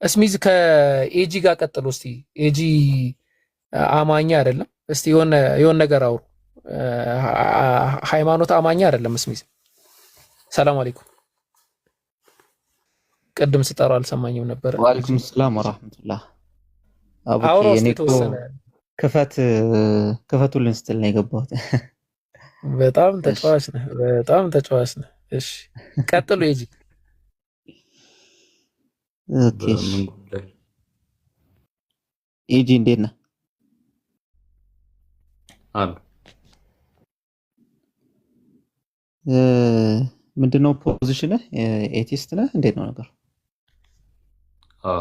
እስሚዝ ከኤጂ ጋር ቀጥሎ እስቲ። ኤጂ አማኛ አይደለም። እስቲ የሆነ ነገር አውሩ። ሃይማኖት አማኛ አይደለም እስሚዝ። ሰላም አለይኩም። ቅድም ስጠራው አልሰማኝም ነበር። ወአለይኩም ሰላም ወራህመቱላህ። አቡኪ አውሮ እኔ እስቲ እኮ ተወሰነ። ክፈቱልን ስትል ነው የገባሁት። በጣም እሺ ተጫዋች ነህ፣ በጣም ተጫዋች ነህ። እሺ ቀጥሉ ኤጂ። ኦኬ እሺ። በምን ጉዳይ? ኤጂ እንዴት ነህ? አሉ ምንድነው ፖዚሽንህ? ኤቲስት ነህ? እንዴት ነው ነገር? አዎ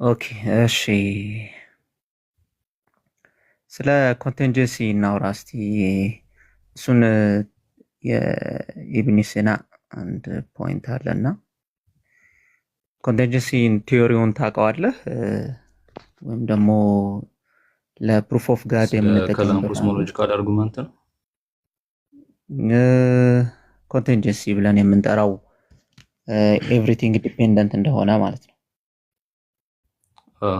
ኦኬ እሺ። ስለ ኮንቲንጀንሲ እናውራ እስቲ። እሱን የኢብን ሲና አንድ ፖይንት አለና ኮንቲንጀንሲ ቲዮሪውን ታውቀዋለህ? ወይም ደግሞ ለፕሩፍ ኦፍ ጋድ ስለ ከላም የምንጠቀምበት ኮስሞሎጂካል አርጉመንት ነው። ኮንቲንጀንሲ ብለን የምንጠራው ኤቭሪቲንግ ዲፔንደንት እንደሆነ ማለት ነው። አዎ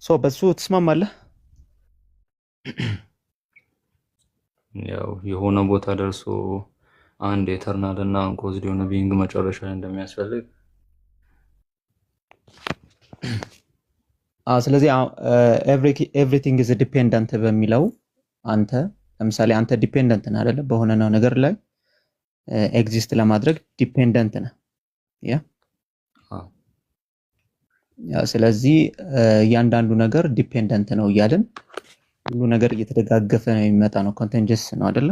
ሶ በሱ ትስማማለህ? ያው የሆነ ቦታ ደርሶ አንድ ኤተርናል እና አንኮዝድ የሆነ ቢንግ መጨረሻ ላይ እንደሚያስፈልግ ስለዚህ ኤቭሪቲንግ ኢዝ ዲፔንደንት በሚለው አንተ ለምሳሌ አንተ ዲፔንደንት ነህ አይደለ? በሆነ ነገር ላይ ኤግዚስት ለማድረግ ዲፔንደንት ነህ። ያ ስለዚህ እያንዳንዱ ነገር ዲፔንደንት ነው እያልን ሁሉ ነገር እየተደጋገፈ ነው የሚመጣ ነው። ኮንቲንጀንሲ ነው አይደለ?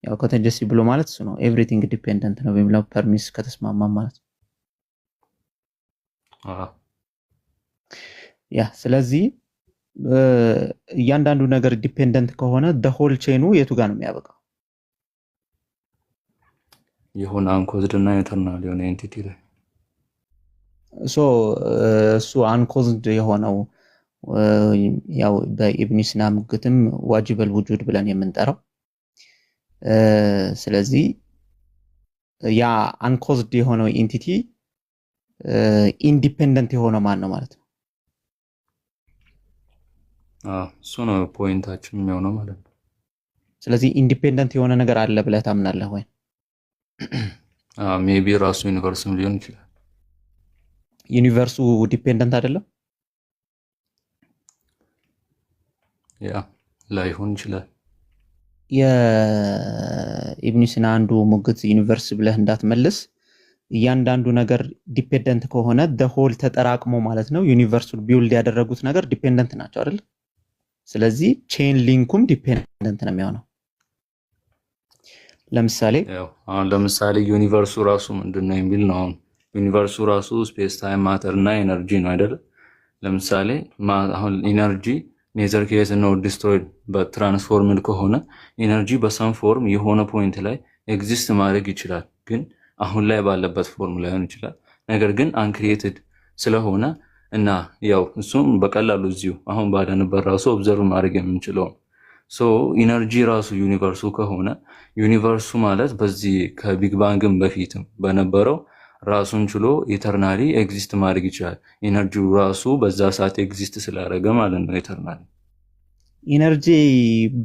ያው ኮንቲንጀንሲ ብሎ ማለት እሱ ነው። ኤቭሪቲንግ ዲፔንደንት ነው በሚለው ፐርሚስ ከተስማማ ማለት ነው። ያ ስለዚህ እያንዳንዱ ነገር ዲፔንደንት ከሆነ ሆል ቼኑ የቱ ጋር ነው የሚያበቃው? የሆነ አንኮዝድ እና ኤተርናል የሆነ ኤንቲቲ ላይ እሱ አንኮዝድ የሆነው ያው በኢብን ሲና ሙግትም ዋጅበል ውጁድ ብለን የምንጠራው ስለዚህ ያ አንኮዝድ የሆነው ኤንቲቲ ኢንዲፔንደንት የሆነው ማን ነው ማለት ነው? እሱ ነው ፖይንታችን የሚሆነው ማለት ነው። ስለዚህ ኢንዲፔንደንት የሆነ ነገር አለ ብለህ ታምናለህ ወይ? ሜቢ ራሱ ዩኒቨርስም ሊሆን ይችላል። ዩኒቨርሱ ዲፔንደንት አይደለም? ያ ላይሆን ይችላል። የኢብን ሲና አንዱ ሙግት ዩኒቨርስ ብለህ እንዳትመልስ፣ እያንዳንዱ ነገር ዲፔንደንት ከሆነ ሆል ተጠራቅሞ ማለት ነው ዩኒቨርሱን ቢውልድ ያደረጉት ነገር ዲፔንደንት ናቸው አይደል? ስለዚህ ቼን ሊንኩም ዲፔንደንት ነው የሚሆነው። ለምሳሌ ዩኒቨርሱ ራሱ ምንድነው የሚል ነው። አሁን ዩኒቨርሱ ራሱ ስፔስ ታይም ማተር እና ኤነርጂ ነው አይደል? ለምሳሌ አሁን ኢነርጂ ኔዘር ኬዝ ነው ዲስትሮይድ በትራንስፎርምድ ከሆነ ኢነርጂ በሰም ፎርም የሆነ ፖይንት ላይ ኤግዚስት ማድረግ ይችላል፣ ግን አሁን ላይ ባለበት ፎርም ላይሆን ይችላል። ነገር ግን አንክሪኤትድ ስለሆነ እና ያው እሱም በቀላሉ እዚሁ አሁን ባለንበት ራሱ ኦብዘርቭ ማድረግ የምንችለው ኢነርጂ ራሱ ዩኒቨርሱ ከሆነ ዩኒቨርሱ ማለት በዚህ ከቢግ ባንግም በፊትም በነበረው ራሱን ችሎ ኢተርናሊ ኤግዚስት ማድረግ ይችላል። ኢነርጂው ራሱ በዛ ሰዓት ኤግዚስት ስላደረገ ማለት ነው። ኢተርናሊ ኢነርጂ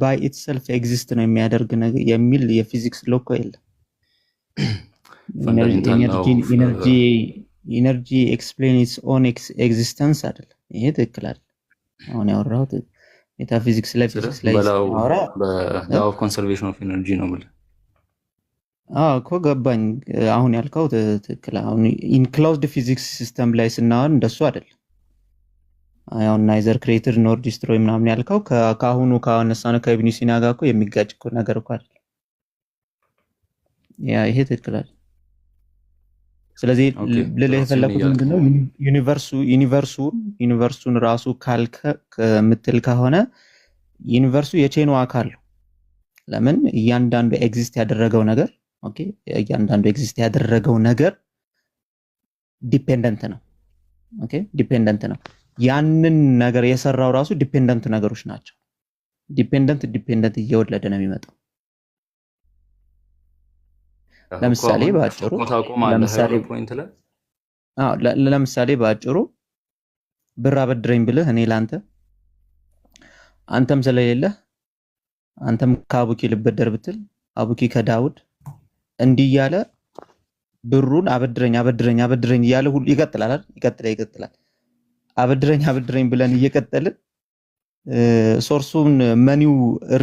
ባይ ኢትሰልፍ ኤግዚስት ነው የሚያደርግ ነገር የሚል የፊዚክስ ሎኮ የለም። ኢነርጂ ኤክስፕሌን ኢትስ ኦን ኤግዚስተንስ አይደለም። ይሄ ትክክል አይደለም። አሁን ያወራሁት ሜታፊዚክስ ላይ ፊዚክስ ላይ በላው ኦፍ ኮንሰርቬሽን ኦፍ ኢነርጂ ነው ብለህ እኮ ገባኝ። አሁን ያልከው ትክክል። አሁን ኢንክሎዝድ ፊዚክስ ሲስተም ላይ ስናወር እንደሱ አይደለም። አሁን ናይዘር ክሬትድ ኖር ዲስትሮይ ምናምን ያልከው ከአሁኑ ካነሳነው ከኢብን ሲና ጋር እኮ የሚጋጭ እኮ ነገር እኮ አይደለም። ያ ይሄ ትክክል አይደለም። ስለዚህ ልልህ የፈለኩት ምንድነው ዩኒቨርሱን ራሱ ካልከ ምትል ከሆነ ዩኒቨርሱ የቼኑ አካል ነው። ለምን እያንዳንዱ ኤግዚስት ያደረገው ነገር እያንዳንዱ ኤግዚስት ያደረገው ነገር ዲፔንደንት ነው። ዲፔንደንት ነው። ያንን ነገር የሰራው ራሱ ዲፔንደንት ነገሮች ናቸው። ዲፔንደንት እየወለደ ነው የሚመጣው። እኮ ለምሳሌ አሁን ባጭሩ ታቆማለህ ለምሳሌ የሆነ ፖይንት ላይ ለምሳሌ ባጭሩ ብር አበድረኝ ብልህ እኔ ላንተ አንተም ስለሌለህ አንተም ከአቡኪ ልበደር ብትል አቡኪ ከዳውድ እንዲህ እያለ ብሩን አበድረኝ አበድረኝ አበድረኝ እያለ ሁሉ ይቀጥላል አይደል? ይቀጥላል። አበድረኝ ብለን እየቀጠልን ሶርሱን መኒው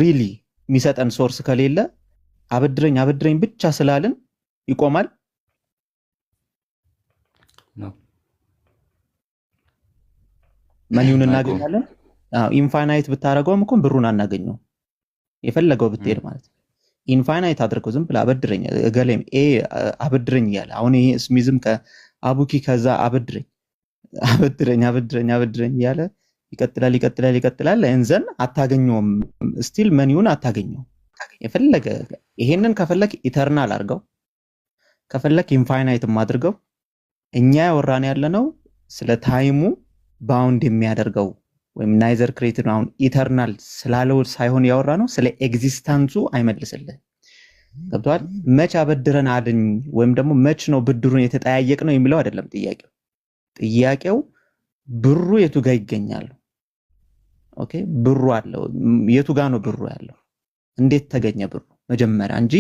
ሪሊ የሚሰጠን ሶርስ ከሌለ አበድረኝ ብቻ ስላልን ይቆማል ነው። መኒውን እናገኛለን። ኢንፋይናይት ብታረገውም እኮ ብሩን አናገኘው የፈለገው ብትሄድ ማለት ነው። ኢንፋይናይት አድርገው ዝም ብለህ አበድረኝ እገሌም አበድረኝ እያለ አሁን ይሄ ስሚዝም ከአቡኪ ከዛ አበድረኝ እያለ ይቀጥላል እንዘን አታገኘውም። ስቲል መኒውን አታገኘው። የፈለገ ይሄንን ከፈለክ ኢተርናል አድርገው ከፈለክ ኢንፋይናይትም አድርገው። እኛ ያወራን ያለነው ስለ ታይሙ ባውንድ የሚያደርገው ወይም ናይዘር ክሬቲቭ አሁን ኢተርናል ስላለው ሳይሆን ያወራ ነው ስለ ኤግዚስተንሱ አይመልስልህ። ገብቷል? መች አበድረን አድኝ ወይም ደግሞ መች ነው ብድሩን የተጠያየቅ ነው የሚለው አይደለም ጥያቄው ብሩ የቱ ጋር ይገኛል? ኦኬ ብሩ አለው የቱ ጋር ነው ብሩ ያለው? እንዴት ተገኘ ብሩ መጀመሪያ እንጂ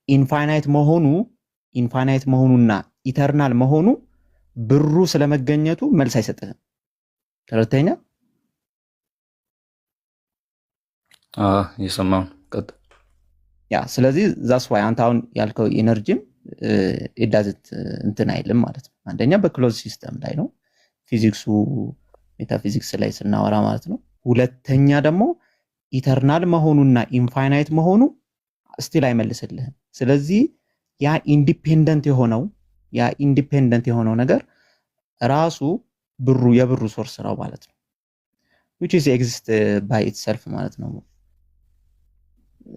ኢንፋይናይት መሆኑና ኢተርናል መሆኑ ብሩ ስለመገኘቱ መልስ አይሰጥህም። ተረተኛ የሰማው ቀጥ ያ ስለዚህ ዛስ ዋይ አንተ አሁን ያልከው ኢነርጂም ኢዳዝት እንትን አይልም ማለት ነው። አንደኛ በክሎዝ ሲስተም ላይ ነው ፊዚክሱ ሜታፊዚክስ ላይ ስናወራ ማለት ነው። ሁለተኛ ደግሞ ኢተርናል መሆኑና ኢንፋይናይት መሆኑ ስቲል አይመልስልህም። ስለዚህ ያ ኢንዲፔንደንት የሆነው ነገር ራሱ የብሩ ሶርስ ነው ማለት ነው። which is exist by itself ማለት ነው።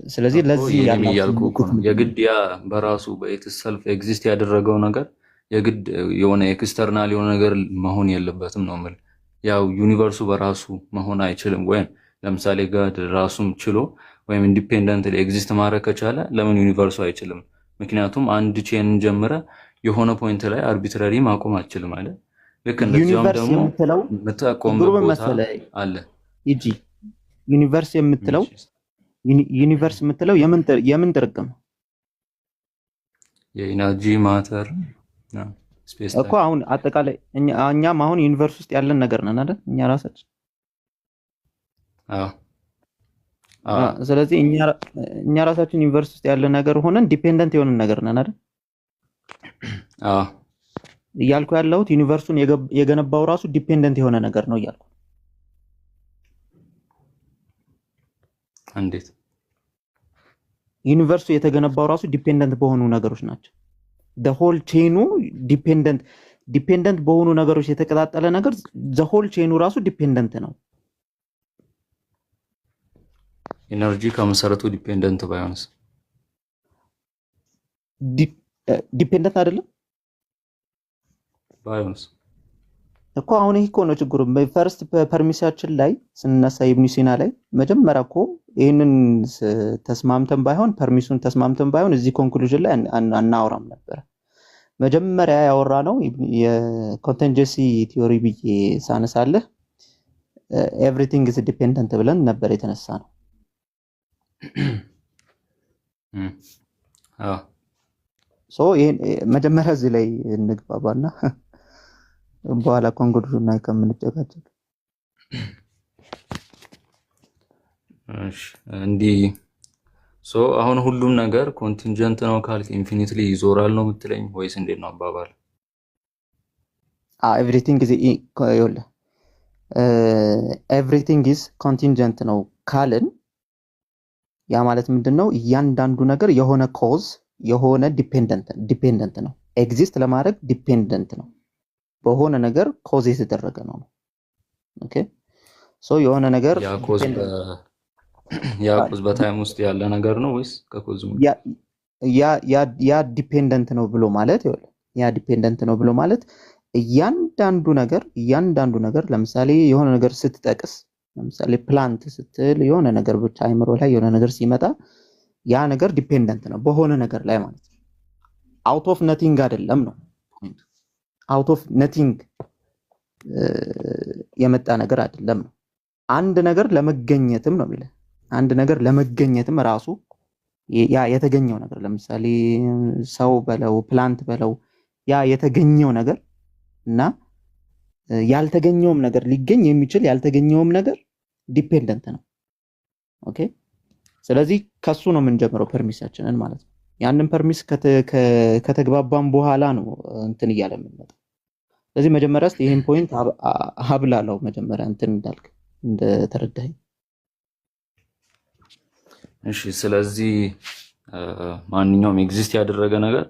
ስለዚህ ለዚህ ያልኩ የግድ ያ በራሱ በኢትሰልፍ ኤግዚስት ያደረገው ነገር የግድ የሆነ ኤክስተርናል የሆነ ነገር መሆን የለበትም ነው ማለት። ያው ዩኒቨርሱ በራሱ መሆን አይችልም። ወይም ለምሳሌ ጋድ ራሱም ችሎ ወይም ኢንዲፔንደንትሊ ኤግዚስት ማድረግ ከቻለ ለምን ዩኒቨርሱ አይችልም? ምክንያቱም አንድ ቼን ጀምረ የሆነ ፖይንት ላይ አርቢትራሪ ማቆም አትችልም አይደል? ልክ እንደዚያም ደግሞ የምታቆምበት ቦታ አለ። ዩኒቨርስ የምትለው የምን ጥርቅም? የኢነርጂ ማተር ስፔስ እኮ አሁን አጠቃላይ እኛም አሁን ዩኒቨርስ ውስጥ ያለን ነገር ነን አይደል? እኛ ራሳችን ስለዚህ እኛ ራሳችን ዩኒቨርስ ውስጥ ያለን ነገር ሆነን ዲፔንደንት የሆነን ነገር ነን አይደል? እያልኩ ያለሁት ዩኒቨርሱን የገነባው ራሱ ዲፔንደንት የሆነ ነገር ነው እያልኩ። እንዴት? ዩኒቨርሱ የተገነባው ራሱ ዲፔንደንት በሆኑ ነገሮች ናቸው። the whole chain ዲፔንደንት በሆኑ ነገሮች የተቀጣጠለ ነገር the whole chain ራሱ ዲፔንደንት ነው። ኢነርጂ ከመሰረቱ ዲፔንደንት ባይሆንስ? ዲፔንደንት አይደለም ባይሆንስ እኮ አሁን ይሄ እኮ ነው ችግሩ። ፈርስት ፐርሚሳችን ላይ ስንነሳ ኢብኑ ሲና ላይ መጀመሪያ እኮ ይሄንን ተስማምተን ባይሆን እዚህ ኮንክሉዥን ላይ አናወራም ነበር። መጀመሪያ ያወራ ነው የኮንቲንጀንሲ ቲዮሪ ብዬ ሳነሳለህ ኤቭሪቲንግ ኢዝ ዲፔንደንት ብለን ነበር የተነሳ ነው። ይሄን መጀመሪያ እዚህ ላይ እንግባባና በኋላ ኮንክሉዥን ላይ ከምንጨቃጨቅ እንዲህ አሁን ሁሉም ነገር ኮንቲንጀንት ነው ካልክ ኢንፊኒትሊ ይዞራል ነው የምትለኝ ወይስ እንዴት ነው አባባል? ኤቭሪቲንግ ኢዝ ኮንቲንጀንት ነው ካልን ያ ማለት ምንድነው? እያንዳንዱ ነገር የሆነ ኮዝ የሆነ ዲፔንደንት ነው። ኤግዚስት ለማድረግ ዲፔንደንት ነው። በሆነ ነገር ኮዝ የተደረገ ነው። ኦኬ የሆነ ነገር ያ ኮዝ በታይም ውስጥ ያለ ነገር ነው ወይስ ከኮዝ ያ ዲፔንደንት ነው ብሎ ማለት እያንዳንዱ ነገር ለምሳሌ የሆነ ነገር ስትጠቅስ ለምሳሌ ፕላንት ስትል የሆነ ነገር ብቻ አይምሮ ላይ የሆነ ነገር ሲመጣ ያ ነገር ዲፔንደንት ነው በሆነ ነገር ላይ ማለት ነው። አውት ኦፍ ነቲንግ አይደለም ነው። አውት ኦፍ ነቲንግ የመጣ ነገር አይደለም ነው። አንድ ነገር ለመገኘትም ነው የሚለው። አንድ ነገር ለመገኘትም ራሱ ያ የተገኘው ነገር ለምሳሌ ሰው በለው ፕላንት በለው ያ የተገኘው ነገር እና ያልተገኘውም ነገር ሊገኝ የሚችል ያልተገኘውም ነገር ዲፔንደንት ነው። ኦኬ ስለዚህ ከሱ ነው የምንጀምረው ፐርሚሳችንን ማለት ነው። ያንን ፐርሚስ ከተግባባን በኋላ ነው እንትን እያለ የምንመጣው። ስለዚህ መጀመሪያ እስኪ ይሄን ፖይንት ሀብላለው መጀመሪያ እንትን እንዳልክ እንደተረዳኸኝ። እሺ ስለዚህ ማንኛውም ኤግዚስት ያደረገ ነገር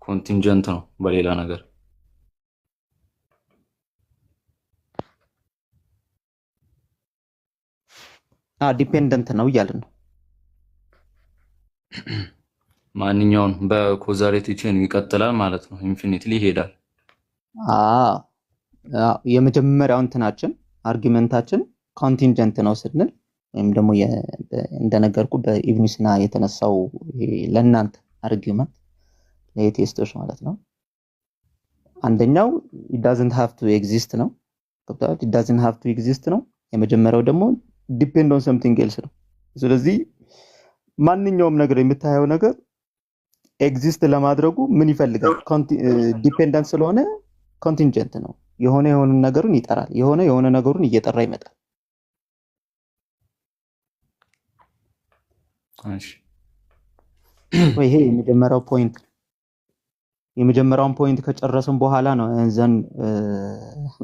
ኮንቲንጀንት ነው በሌላ ነገር። ዲፔንደንት ነው እያልን ነው። ማንኛውም በኮዛሊቲ ቼን ይቀጥላል ማለት ነው፣ ኢንፊኒትሊ ይሄዳል። የመጀመሪያው እንትናችን አርጊመንታችን ኮንቲንጀንት ነው ስንል ወይም ደግሞ እንደነገርኩ በኢብን ሲና የተነሳው ለእናንተ አርጊመንት ለኤቲስቶች ማለት ነው። አንደኛው it doesn't have to exist ነው። it doesn't have to exist ነው። የመጀመሪያው ደግሞ ዲፔንድ ኦን ሰምቲንግ ኤልስ ነው። ስለዚህ ማንኛውም ነገር የምታየው ነገር ኤግዚስት ለማድረጉ ምን ይፈልጋል? ዲፔንደንት ስለሆነ ኮንቲንጀንት ነው። የሆነ ነገሩን ይጠራል። የሆነ ነገሩን እየጠራ ይመጣል። እሺ ይሄ የመጀመሪያው ፖይንት። የመጀመሪያውን ፖይንት ከጨረስን በኋላ ነው እንዘን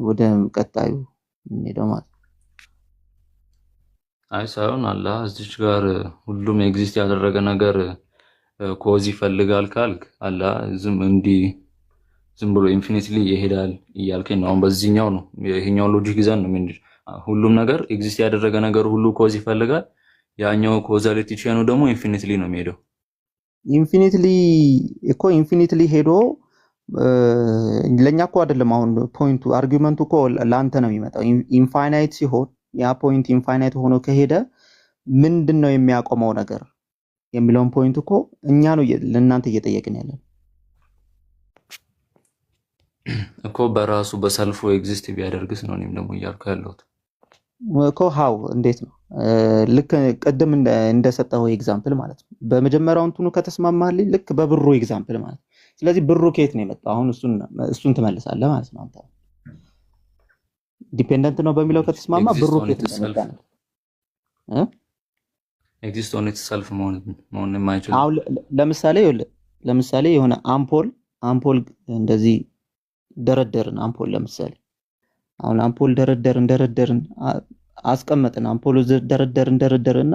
ወደ ቀጣዩ እንሄደው ማለት። አይ ሳይሆን አላህ እዚች ጋር ሁሉም ኤግዚስት ያደረገ ነገር ኮዝ ይፈልጋል ካልክ አላህ ዝም ብሎ ኢንፊኒትሊ ይሄዳል እያልከኝ ነው። አሁን በዚህኛው ነው ይሄኛው ሎጂክ ይዘን ነው ሁሉም ነገር ኤግዚስት ያደረገ ነገር ሁሉ ኮዝ ይፈልጋል። ያኛው ኮዛሊቲ ቼኑ ደግሞ ኢንፊኒትሊ ነው የሚሄደው። ኢንፊኒትሊ ሄዶ ለኛ እኮ አይደለም። አሁን ፖይንቱ አርጊመንቱ እኮ ላንተ ነው የሚመጣው። ኢንፋይናይት ሲሆን ያ ፖይንት ኢንፋይናይት ሆኖ ከሄደ ምንድነው የሚያቆመው ነገር የሚለውን ፖይንት እኮ እኛ ነው ለእናንተ እየጠየቅን ያለን እኮ። በራሱ በሰልፉ ኤግዚስት ቢያደርግስ ነው እኔም ደግሞ እያልኩ ያለሁት እኮ። ሃው እንዴት ነው? ልክ ቅድም እንደሰጠው ኤግዛምፕል ማለት ነው። በመጀመሪያው እንትኑ ከተስማማልኝ ልክ በብሩ ኤግዛምፕል ማለት ነው። ስለዚህ ብሩ ከየት ነው የመጣው? አሁን እሱን ትመልሳለህ ማለት ነው። አንተ ዲፔንደንት ነው በሚለው ከተስማማ ብሩ ከየት ነው የመጣው? ኤግዚስት ኦን ኢትሰልፍ መሆን የማይችል አሁን ለምሳሌ የሆነ አምፖል እንደዚህ ደረደርን። አምፖል ለምሳሌ አሁን አምፖል ደረደርን አስቀመጥን። አምፖሉ ደረደርና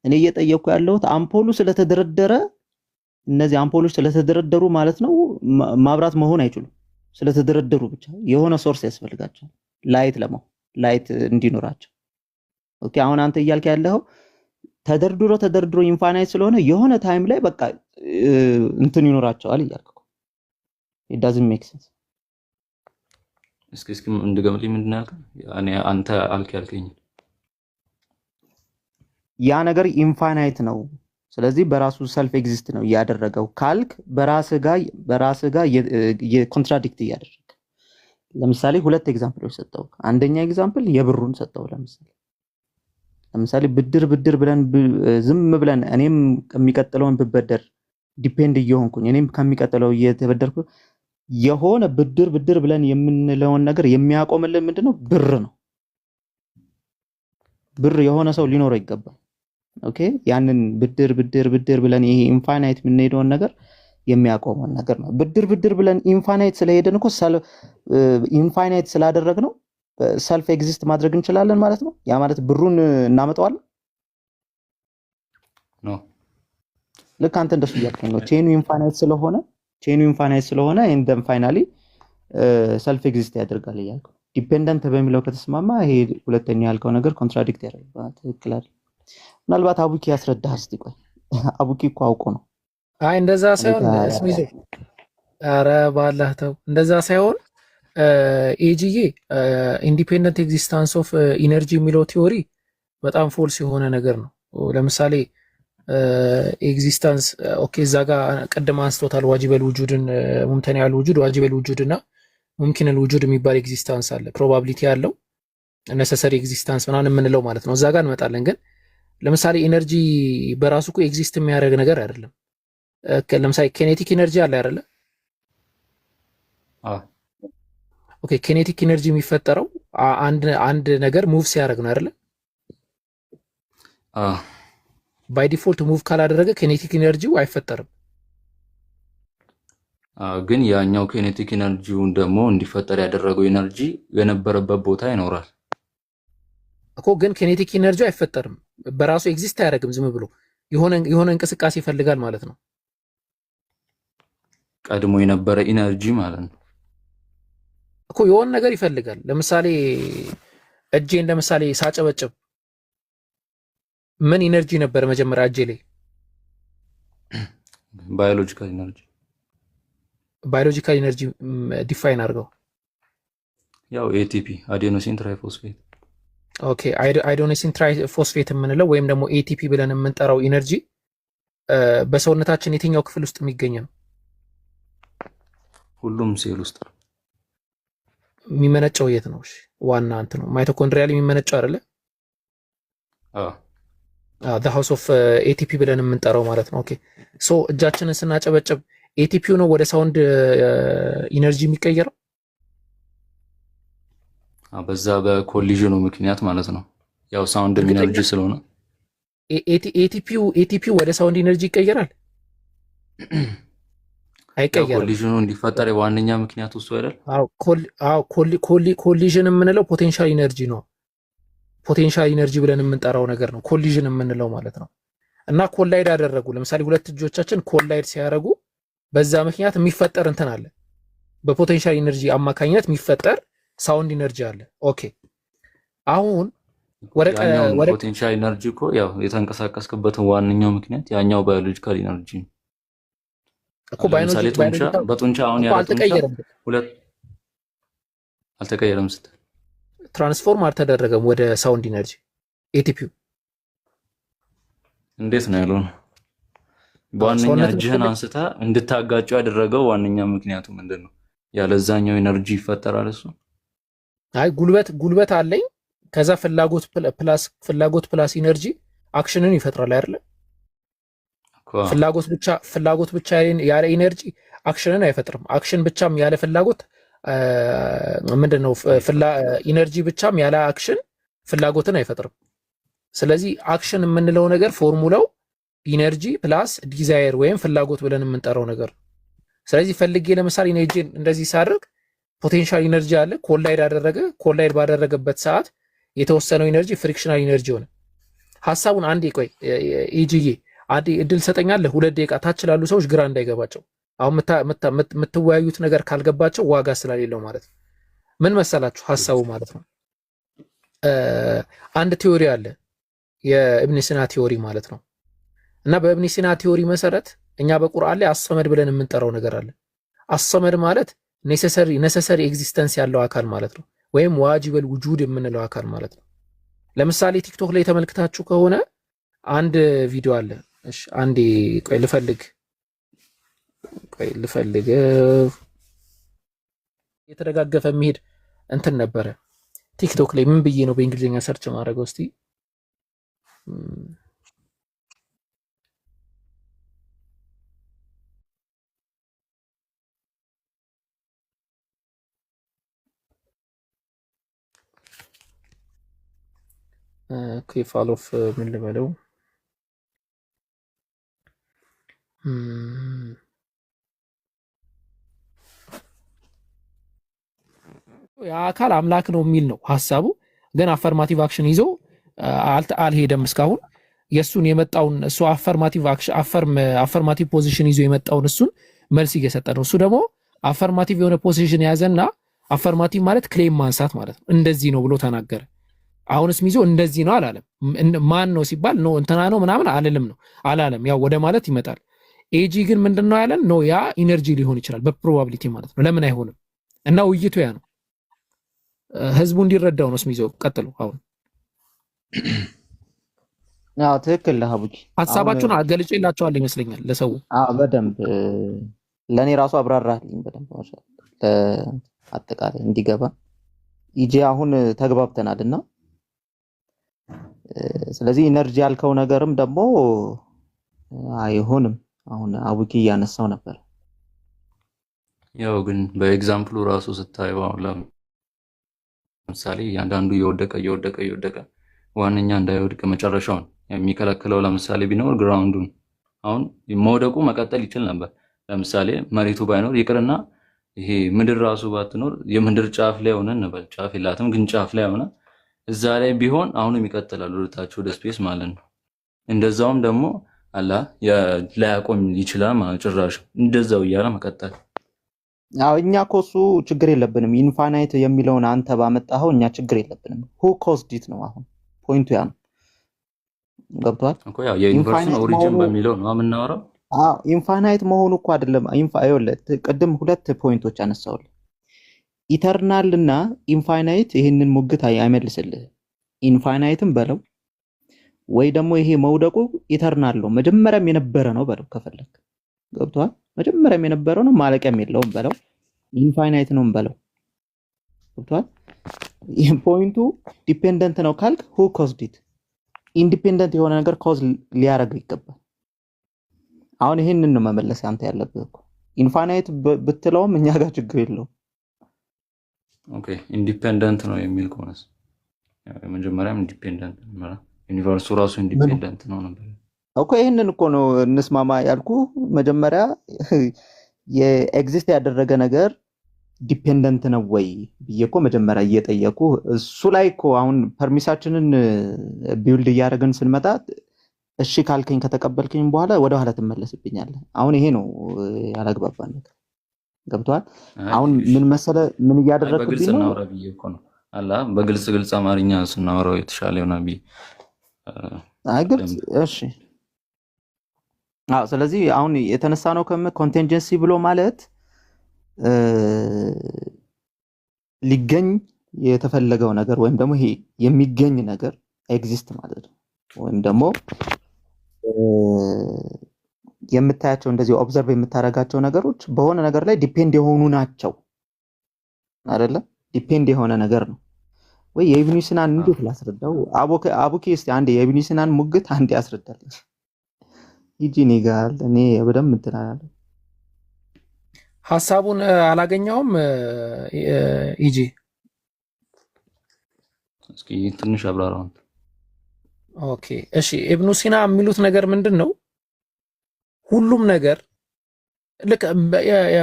እኔ እየጠየቅኩ ያለሁት አምፖሉ ስለተደረደረ እነዚህ አምፖሎች ስለተደረደሩ ማለት ነው ማብራት መሆን አይችሉም። ስለተደረደሩ ብቻ የሆነ ሶርስ ያስፈልጋቸዋል ላይት እንዲኖራቸው። ኦኬ አሁን አንተ እያልክ ያለው ተደርድሮ ኢንፋይናይት ስለሆነ የሆነ ታይም ላይ በቃ እንትን ይኖራቸዋል እያልክ ነው። it doesn't make sense። እስኪ እንድገምልኝ ምንድን ነው ያልከው? አንተ ያልከኝ ያ ነገር ኢንፋይናይት ነው፣ ስለዚህ በራሱ ሰልፍ ኤግዚስት ነው ያደረገው ካልክ በራስ ጋር የኮንትራዲክት እያደረገ። ለምሳሌ ሁለት ኤግዛምፕሎች ሰጠው። አንደኛ ኤግዛምፕል የብሩን ሰጠው። ለምሳሌ ብድር ብለን ዝም ብለን እኔም ከሚቀጥለውን ብበደር ዲፔንድ እየሆንኩኝ እኔም ከሚቀጥለው እየተበደርኩ የሆነ ብድር ብለን የምንለውን ነገር የሚያቆምልን ምንድነው? ብር ነው። ብር የሆነ ሰው ሊኖረው ይገባል። ኦኬ ያንን ብድር ብለን ይሄ ኢንፋይናይት የምንሄደውን ነገር የሚያቆመን ነገር ነው። ብድር ብለን ኢንፋይናይት ስለሄደን እኮ ኢንፋይናይት ስላደረግነው ሰልፍ ኤግዚስት ማድረግ እንችላለን ማለት ነው። ያ ማለት ብሩን እናመጣዋለን ነው። ልክ አንተ እንደሱ እያልከኝ ነው። ቼኑ ኢንፋይናይት ስለሆነ እንደም ፋይናሊ ሰልፍ ኤግዚስት ያደርጋል እያልኩ። ዲፔንደንት በሚለው ከተስማማ ይሄ ሁለተኛ ያልከው ነገር ኮንትራዲክት ያደርጋል። ትክክል አይደል? ምናልባት አቡኪ ያስረዳህ እስቲ። ቆይ አቡኪ እኮ አውቆ ነው። አይ እንደዛ ሳይሆን ስሚዘ ኧረ ባላህ ተው፣ እንደዛ ሳይሆን ኤጂዬ ኢንዲፔንደንት ኤግዚስታንስ ኦፍ ኢነርጂ የሚለው ቲዮሪ በጣም ፎልስ የሆነ ነገር ነው። ለምሳሌ ኤግዚስተንስ ኦኬ እዛ ጋር ቅድም አንስቶታል። ዋጅበል ውጁድን ሙምተኒዑል ውጁድ ዋጅበል ውጁድ እና ሙምኪኑል ውጁድ የሚባል ኤግዚስተንስ አለ። ፕሮባቢሊቲ ያለው ነሰሰሪ ኤግዚስተንስ ምናምን የምንለው ማለት ነው። እዛ ጋር እንመጣለን። ግን ለምሳሌ ኢነርጂ በራሱ እኮ ኤግዚስት የሚያደርግ ነገር አይደለም። ለምሳሌ ኬኔቲክ ኢነርጂ አለ አይደለ? ኦኬ ኬኔቲክ ኢነርጂ የሚፈጠረው አንድ ነገር ሙቭ ሲያደርግ ነው አይደለ? ባይ ዲፎልት ሙቭ ካላደረገ ኬኔቲክ ኢነርጂው አይፈጠርም። ግን ያኛው ኬኔቲክ ኢነርጂውን ደግሞ እንዲፈጠር ያደረገው ኢነርጂ የነበረበት ቦታ ይኖራል እኮ። ግን ኬኔቲክ ኢነርጂ አይፈጠርም፣ በራሱ ኤግዚስት አያደርግም። ዝም ብሎ የሆነ እንቅስቃሴ ይፈልጋል ማለት ነው። ቀድሞ የነበረ ኢነርጂ ማለት ነው እኮ የሆነ ነገር ይፈልጋል። ለምሳሌ እጄን ለምሳሌ ሳጨበጭብ ምን ኢነርጂ ነበር መጀመሪያ እጄ ላይ? ባዮሎጂካል ኢነርጂ። ባዮሎጂካል ኢነርጂ ዲፋይን አድርገው። ያው ኤቲፒ አዴኖሲን ትራይፎስፌት። ኦኬ አዴኖሲን ትራይፎስፌት የምንለው ወይም ደግሞ ኤቲፒ ብለን የምንጠራው ኢነርጂ በሰውነታችን የትኛው ክፍል ውስጥ የሚገኝ ነው? ሁሉም ሴል ውስጥ የሚመነጨው የት ነው? እሺ ዋና እንትኑ ማይቶኮንድሪያል የሚመነጨው አይደለ? ዘ ሃውስ ኦፍ ኤቲፒ ብለን የምንጠራው ማለት ነው። ኦኬ ሶ እጃችንን ስናጨበጭብ ኤቲፒው ነው ወደ ሳውንድ ኢነርጂ የሚቀየረው? በዛ በኮሊዥኑ ምክንያት ማለት ነው። ያው ሳውንድ ኢነርጂ ስለሆነ ኤቲፒው ወደ ሳውንድ ኢነርጂ ይቀየራል? አይቀየርም። ኮሊዥኑ እንዲፈጠር የዋነኛ ምክንያቱ እሱ አይደል? ኮሊዥን የምንለው ፖቴንሻል ኢነርጂ ነው። ፖቴንሻል ኢነርጂ ብለን የምንጠራው ነገር ነው ኮሊዥን የምንለው ማለት ነው። እና ኮላይድ አደረጉ። ለምሳሌ ሁለት እጆቻችን ኮላይድ ሲያደርጉ በዛ ምክንያት የሚፈጠር እንትን አለ። በፖቴንሻል ኢነርጂ አማካኝነት የሚፈጠር ሳውንድ ኢነርጂ አለ። ኦኬ አሁን ወደ ፖቴንሻል ኢነርጂ እኮ ያው የተንቀሳቀስክበትን ዋነኛው ምክንያት ያኛው ባዮሎጂካል ኢነርጂ ነው እኮ። በጡንቻ አሁን ያለ ጡንቻ ሁለት አልተቀየረም ስትል ትራንስፎርም አልተደረገም ወደ ሳውንድ ኢነርጂ። ኤቲፒው እንዴት ነው ያለው? በዋነኛ እጅህን አንስታ እንድታጋጨው ያደረገው ዋነኛ ምክንያቱ ምንድን ነው? ያለዛኛው ኢነርጂ ይፈጠራል እሱ። አይ ጉልበት አለኝ ከዛ ፍላጎት ፕላስ ኢነርጂ አክሽንን ይፈጥራል አይደለ? ፍላጎት ብቻ ያለ ኢነርጂ አክሽንን አይፈጥርም። አክሽን ብቻም ያለ ፍላጎት ምንድነው? ኢነርጂ ብቻም ያለ አክሽን ፍላጎትን አይፈጥርም። ስለዚህ አክሽን የምንለው ነገር ፎርሙላው ኢነርጂ ፕላስ ዲዛየር ወይም ፍላጎት ብለን የምንጠራው ነገር። ስለዚህ ፈልጌ ለምሳሌ ኢነርጂን እንደዚህ ሳደርግ ፖቴንሻል ኢነርጂ አለ፣ ኮላይድ አደረገ። ኮላይድ ባደረገበት ሰዓት የተወሰነው ኢነርጂ ፍሪክሽናል ኢነርጂ ሆነ። ሐሳቡን አንዴ ቆይ ኢጂዬ አንዴ እድል ሰጠኛለህ። 2 ደቂቃ ታች ላሉ ሰዎች ግራ እንዳይገባቸው። አሁን የምትወያዩት ነገር ካልገባቸው ዋጋ ስለሌለው ማለት ነው። ምን መሰላችሁ ሐሳቡ ማለት ነው። አንድ ቲዮሪ አለ የኢብን ሲና ቲዮሪ ማለት ነው። እና በኢብን ሲና ቲዮሪ መሰረት እኛ በቁርአን ላይ አሰመድ ብለን የምንጠራው ነገር አለ። አሰመድ ማለት ኔሰሰሪ ኤግዚስተንስ ያለው አካል ማለት ነው። ወይም ዋጅበል ውጁድ የምንለው አካል ማለት ነው። ለምሳሌ ቲክቶክ ላይ ተመልክታችሁ ከሆነ አንድ ቪዲዮ አለ። እሺ አንዴ ቆይ ልፈልግ የተደጋገፈ የሚሄድ እንትን ነበረ ቲክቶክ ላይ። ምን ብዬ ነው በእንግሊዝኛ ሰርች ማድረገው? እስቲ ፋል ኦፍ ምን ልበለው? የአካል አምላክ ነው የሚል ነው ሐሳቡ። ግን አፈርማቲቭ አክሽን ይዞ አልሄደም እስካሁን። የሱን የመጣውን እሱ አፈርማቲቭ ፖዚሽን ይዞ የመጣውን እሱን መልስ እየሰጠ ነው። እሱ ደግሞ አፈርማቲቭ የሆነ ፖዚሽን ያዘና አፈርማቲቭ ማለት ክሌም ማንሳት ማለት ነው። እንደዚህ ነው ብሎ ተናገረ። አሁንስ ሚዞ እንደዚህ ነው አላለም። ማን ነው ሲባል ነው እንትና ነው ምናምን አልልም ነው አላለም። ያው ወደ ማለት ይመጣል። ኤጂ ግን ምንድነው ያለን ነው ያ ኢነርጂ ሊሆን ይችላል በፕሮባቢሊቲ ማለት ነው። ለምን አይሆንም? እና ውይይቱ ያ ነው። ህዝቡ እንዲረዳው ነው ስሚዞ። ቀጥሉ። አሁን አዎ ትክክል ነህ አቡኪ። አሁን ሀሳባችሁን አገልጬላችኋል ይመስለኛል ለሰው። በደንብ ለእኔ ራሱ አብራራልኝ በደንብ አጠቃላይ እንዲገባ ኢጄ አሁን ተግባብተናል እና ስለዚህ ኢነርጂ ያልከው ነገርም ደግሞ አይሆንም። አሁን አቡኪ እያነሳው ነበር። ያው ግን በኤግዛምፕሉ ራሱ ስታየው አሁን ለምሳሌ እያንዳንዱ እየወደቀ ዋነኛ እንዳይወድቅ መጨረሻውን የሚከለክለው ለምሳሌ ቢኖር ግራውንዱን አሁን መውደቁ መቀጠል ይችል ነበር። ለምሳሌ መሬቱ ባይኖር ይቅርና ይሄ ምድር ራሱ ባትኖር የምድር ጫፍ ላይ ሆነ እንበል፣ ጫፍ የላትም ግን ጫፍ ላይ ሆነ እዛ ላይ ቢሆን አሁንም ይቀጥላል ወደታች ወደ ስፔስ ማለት ነው። እንደዛውም ደግሞ አላ ላያቆም ይችላል ማለት ጭራሽ እንደዛው እያለ መቀጠል። አዎ እኛ እኮ እሱ ችግር የለብንም። ኢንፋናይት የሚለውን አንተ ባመጣኸው እኛ ችግር የለብንም። ሁ ኮዝድ ኢት ነው አሁን ፖይንቱ ያ ነው። ገብቷል እኮ ያው የዩኒቨርሱን ኦሪጂን በሚለው ነው የምናወራው። ኢንፋናይት መሆኑ እኮ አይደለም። ቅድም ሁለት ፖይንቶች አነሳውልህ። ኢተርናል እና ኢንፋናይት ይህንን ሙግት አይመልስልህ። ኢንፋናይትም በለው ወይ ደግሞ ይሄ መውደቁ ኢተርናል ነው መጀመሪያም የነበረ ነው በለው ከፈለክ። ገብቷል መጀመሪያም የነበረ ነው ማለቂያም የለውም በለው። ኢንፋናይት ነው በለው። ገብቷል። ይሄ ፖይንቱ ዲፔንደንት ነው ካልክ who caused it ኢንዲፔንደንት የሆነ ነገር ኮዝ ሊያረግ ይገባል። አሁን ይሄንን ነው መመለስ አንተ ያለብህ እኮ። ኢንፋናይት ብትለውም እኛ ጋር ችግር የለውም። ኦኬ ኢንዲፔንደንት ነው የሚል ከሆነስ መጀመሪያም ኢንዲፔንደንት ነው ዩኒቨርሱ ራሱ ኢንዲፔንደንት ነው ነበር እኮ። ይሄንን እኮ ነው እንስማማ ያልኩ መጀመሪያ። የኤግዚስት ያደረገ ነገር ዲፔንደንት ነው ወይ ብዬ እኮ መጀመሪያ እየጠየቁ እሱ ላይ እኮ አሁን ፐርሚሳችንን ቢውልድ እያደረግን ስንመጣ እሺ ካልከኝ ከተቀበልከኝ በኋላ ወደ ኋላ ትመለስብኛለህ። አሁን ይሄ ነው ያላግባባን ነገር። ገብቷል። አሁን ምን መሰለ ምን እያደረግኩኝ በግልጽ እናወራ ብዬ እኮ ነው አላ በግልጽ አማርኛ ስናወራው የተሻለ ይሆናል ብዬ ግልጽ። እሺ ስለዚህ አሁን የተነሳ ነው ኮንቲንጀንሲ ብሎ ማለት ሊገኝ የተፈለገው ነገር ወይም ደግሞ ይሄ የሚገኝ ነገር ኤግዚስት ማለት ነው። ወይም ደግሞ የምታያቸው እንደዚህ ኦብዘርቭ የምታደርጋቸው ነገሮች በሆነ ነገር ላይ ዲፔንድ የሆኑ ናቸው አይደለ? ዲፔንድ የሆነ ነገር ነው ወይ? የኢብኑ ሲናን እንዴት ላስረዳው? አቡኪ እስቲ አንዴ የኢብኑ ሲናን ሙግት አንዴ ያስረዳልኝ። ይጂኒ ጋር እኔ በደንብ እንትናለሁ። ሐሳቡን አላገኘውም ኢጂ። እስኪ ትንሽ አብራራው። ኦኬ እሺ፣ ኢብኑ ሲና የሚሉት ነገር ምንድን ነው? ሁሉም ነገር ልክ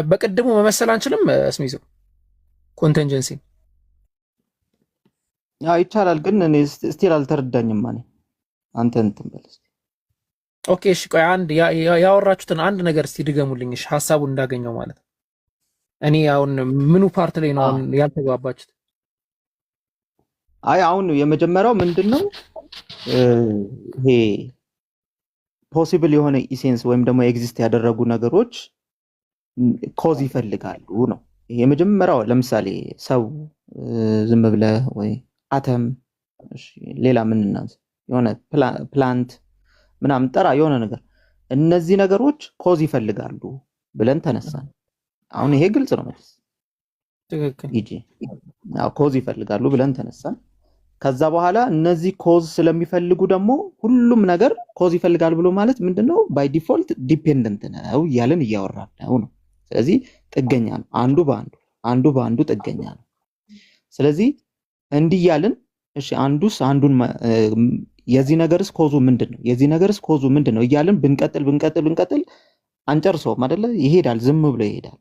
በቅድሙ መመሰል አንችልም። እስሚዙ ኮንቲንጀንሲ ይቻላል፣ ግን እኔ ስቲል አልተረዳኝም ማለት አንተ እንትን በል እስኪ። ኦኬ እሺ፣ ቆይ አንድ ያወራችሁትን አንድ ነገር እስቲ ድገሙልኝ። እሺ ሐሳቡን እንዳገኘው ማለት እኔ አሁን ምኑ ፓርት ላይ ነው ያልተግባባችሁት? አሁን የመጀመሪያው ምንድነው ይሄ ፖሲብል የሆነ ኢሴንስ ወይም ደግሞ ኤግዚስት ያደረጉ ነገሮች ኮዝ ይፈልጋሉ ነው። ይሄ የመጀመሪያው ለምሳሌ ሰው ዝም ብለህ ወይ አተም፣ እሺ ሌላ ምን እናንስ የሆነ ፕላንት ምናምን ጠራ የሆነ ነገር እነዚህ ነገሮች ኮዝ ይፈልጋሉ ብለን ተነሳን። አሁን ይሄ ግልጽ ነው ማለት ትክክል ይጂ ኮዝ ይፈልጋሉ ብለን ተነሳን። ከዛ በኋላ እነዚህ ኮዝ ስለሚፈልጉ ደግሞ ሁሉም ነገር ኮዝ ይፈልጋል ብሎ ማለት ምንድነው? ባይ ዲፎልት ዲፔንደንት ነው እያልን እያወራን ነው። ስለዚህ ጥገኛ ነው፣ አንዱ በአንዱ ጥገኛ ነው። ስለዚህ እንዲህ እያልን እሺ አንዱስ አንዱን የዚህ ነገርስ ኮዙ ምንድነው? የዚህ ነገርስ ኮዙ ምንድነው እያልን ብንቀጥል አንጨርሰውም አይደለ? ይሄዳል፣ ዝም ብሎ ይሄዳል።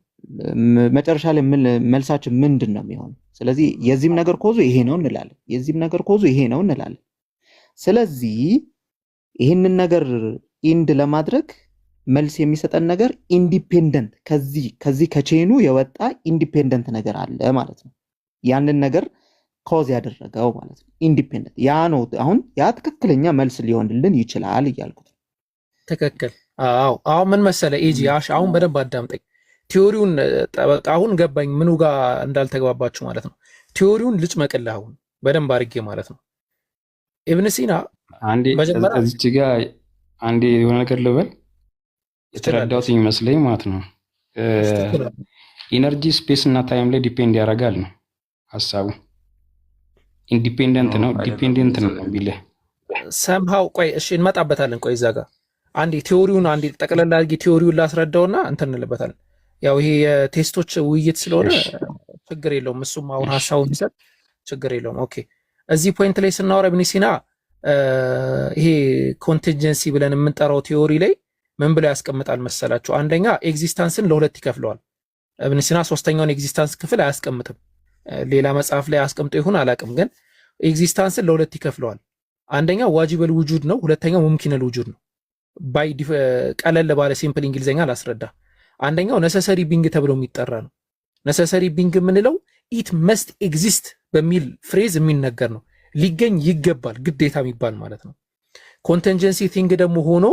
መጨረሻ ላይ መልሳችን ምንድን ነው የሚሆነው? ስለዚህ የዚህም ነገር ኮዙ ይሄ ነው እንላለን፣ የዚህም ነገር ኮዙ ይሄ ነው እንላለን። ስለዚህ ይህንን ነገር ኢንድ ለማድረግ መልስ የሚሰጠን ነገር ኢንዲፔንደንት ከዚህ ከቼኑ የወጣ ኢንዲፔንደንት ነገር አለ ማለት ነው። ያንን ነገር ኮዝ ያደረገው ማለት ነው ኢንዲፔንደንት። ያ ነው አሁን ያ ትክክለኛ መልስ ሊሆንልን ይችላል እያልኩት። ትክክል። አሁን ምን መሰለ ኢጂ፣ አሁን በደንብ አዳምጠኝ። ቲዮሪውን አሁን ገባኝ፣ ምኑ ጋር እንዳልተግባባችሁ ማለት ነው። ቲዮሪውን ልጭመቅልህ አሁን በደንብ አድርጌ ማለት ነው። ኢብን ሲና አንዴ መጀመሪያ እዚች ጋር አንዴ የሆነ ነገር ልበል የተረዳሁት ይመስለኝ ማለት ነው። ኢነርጂ ስፔስ እና ታይም ላይ ዲፔንድ ያደርጋል ነው ሐሳቡ። ኢንዲፔንደንት ነው ዲፔንደንት ነው ቢልህ ሰምሃው ቆይ እሺ እንመጣበታለን። ቆይ እዛ ጋር አንዴ ቲዮሪውን አንዴ ጠቅለል አድርጌ ቲዮሪውን ላስረዳውና እንትን እንልበታለን። ያው ይሄ የቴስቶች ውይይት ስለሆነ ችግር የለውም። እሱም አሁን ሐሳቡን ቢሰጥ ችግር የለውም። ኦኬ እዚህ ፖይንት ላይ ስናወራ ኢብን ሲና ይሄ ኮንቲንጀንሲ ብለን የምንጠራው ቲዮሪ ላይ ምን ብለው ያስቀምጣል መሰላችሁ? አንደኛ ኤግዚስታንስን ለሁለት ይከፍለዋል። ኢብን ሲና ሶስተኛውን ኤግዚስታንስ ክፍል አያስቀምጥም። ሌላ መጽሐፍ ላይ አስቀምጦ ይሁን አላቅም፣ ግን ኤግዚስታንስን ለሁለት ይከፍለዋል። አንደኛ ዋጅበል ውጁድ ነው፣ ሁለተኛው ሙምኪነል ውጁድ ነው። ባይ ቀለል ባለ ሲምፕል እንግሊዘኛ ላስረዳ። አንደኛው ነሰሰሪ ቢንግ ተብሎ የሚጠራ ነው። ነሰሰሪ ቢንግ የምንለው ኢት መስት ኤግዚስት በሚል ፍሬዝ የሚነገር ነው። ሊገኝ ይገባል ግዴታ የሚባል ማለት ነው። ኮንቲንጀንሲ ቲንግ ደግሞ ሆኖ